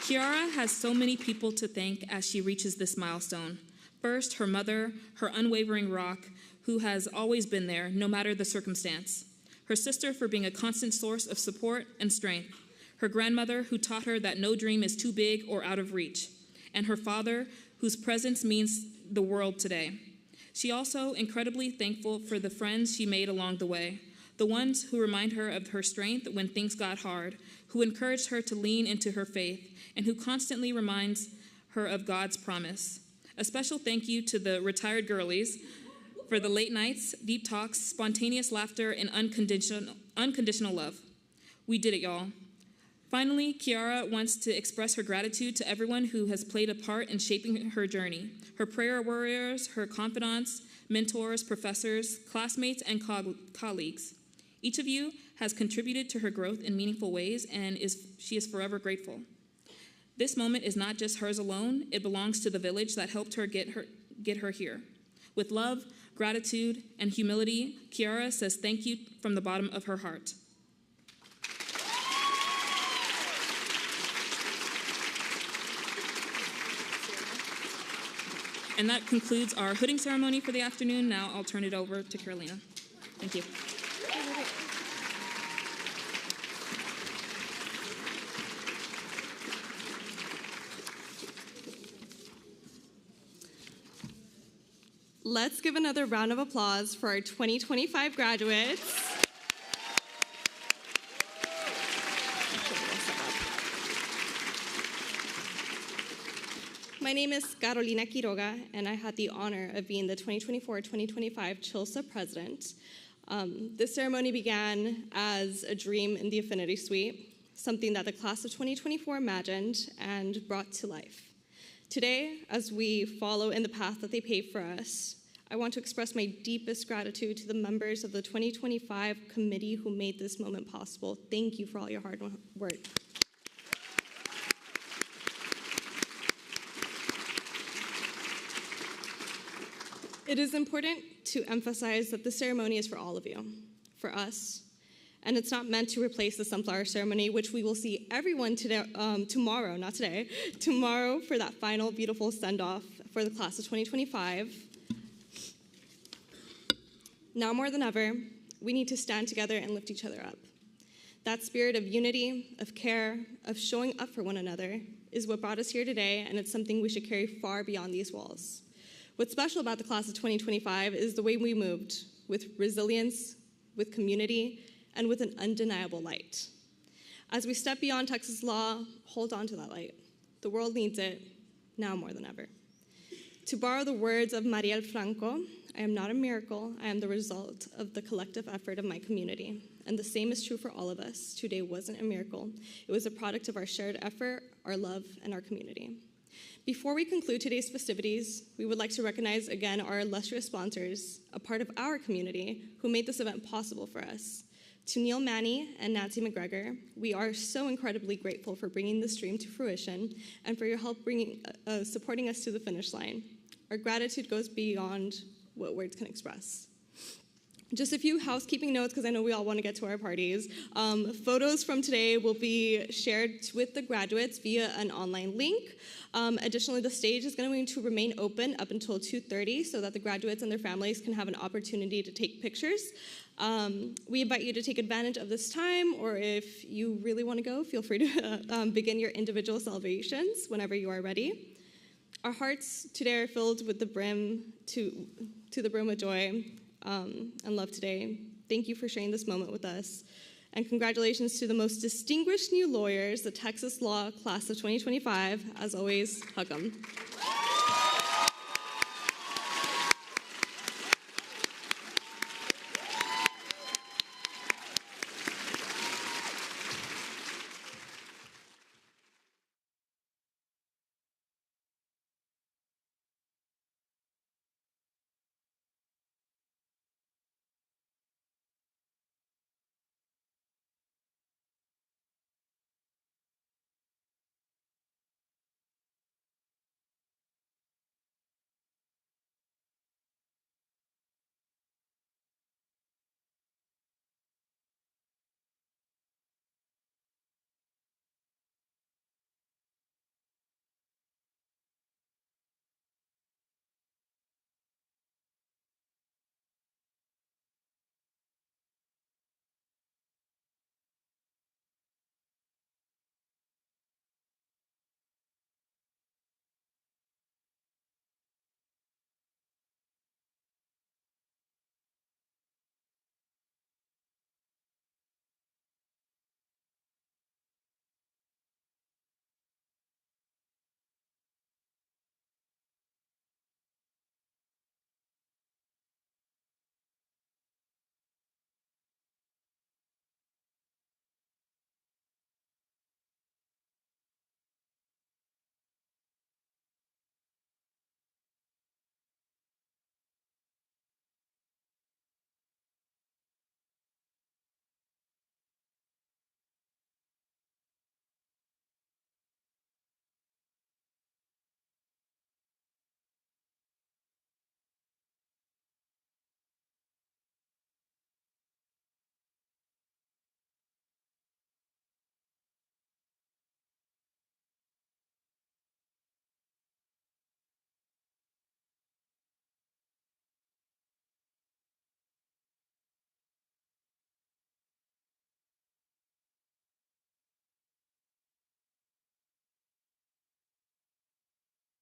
Kiara has so many people to thank as she reaches this milestone. First, her mother, her unwavering rock, who has always been there, no matter the circumstance. Her sister for being a constant source of support and strength. Her grandmother, who taught her that no dream is too big or out of reach. And her father, whose presence means the world today. She also incredibly thankful for the friends she made along the way, the ones who remind her of her strength when things got hard, who encouraged her to lean into her faith, and who constantly reminds her of God's promise. A special thank you to the retired girlies for the late nights, deep talks, spontaneous laughter, and unconditional love. We did it, y'all. Finally, Kiara wants to express her gratitude to everyone who has played a part in shaping her journey. Her prayer warriors, her confidants, mentors, professors, classmates, and colleagues. Each of you has contributed to her growth in meaningful ways, and she is forever grateful. This moment is not just hers alone. It belongs to the village that helped her get her here. With love, gratitude, and humility, Kiara says thank you from the bottom of her heart. And that concludes our hooding ceremony for the afternoon. Now I'll turn it over to Carolina. Thank you. Let's give another round of applause for our 2025 graduates. My name is Carolina Quiroga, and I had the honor of being the 2024-2025 CHLSA president. This ceremony began as a dream in the Affinity Suite, something that the class of 2024 imagined and brought to life. Today, as we follow in the path that they paved for us, I want to express my deepest gratitude to the members of the 2025 committee who made this moment possible. Thank you for all your hard work. It is important to emphasize that the ceremony is for all of you, for us, and it's not meant to replace the sunflower ceremony, which we will see everyone today, tomorrow, not today, tomorrow for that final beautiful send-off for the class of 2025. Now more than ever, we need to stand together and lift each other up. That spirit of unity, of care, of showing up for one another is what brought us here today, and it's something we should carry far beyond these walls. What's special about the class of 2025 is the way we moved, with resilience, with community, and with an undeniable light. As we step beyond Texas law, hold on to that light. The world needs it, now more than ever. To borrow the words of Mariel Franco, I am not a miracle, I am the result of the collective effort of my community. And the same is true for all of us. Today wasn't a miracle. It was a product of our shared effort, our love, and our community. Before we conclude today's festivities, we would like to recognize again our illustrious sponsors, a part of our community, who made this event possible for us. To Neil Manny and Nancy McGregor, we are so incredibly grateful for bringing this dream to fruition and for your help supporting us to the finish line. Our gratitude goes beyond what words can express. Just a few housekeeping notes, because I know we all want to get to our parties. Photos from today will be shared with the graduates via an online link. Additionally, the stage is going to remain open up until 2:30 so that the graduates and their families can have an opportunity to take pictures. We invite you to take advantage of this time, or if you really want to go, feel free to begin your individual celebrations whenever you are ready. Our hearts today are filled with the brim to the brim with joy and love today. Thank you for sharing this moment with us. And congratulations to the most distinguished new lawyers, the Texas Law Class of 2025. As always, hug 'em.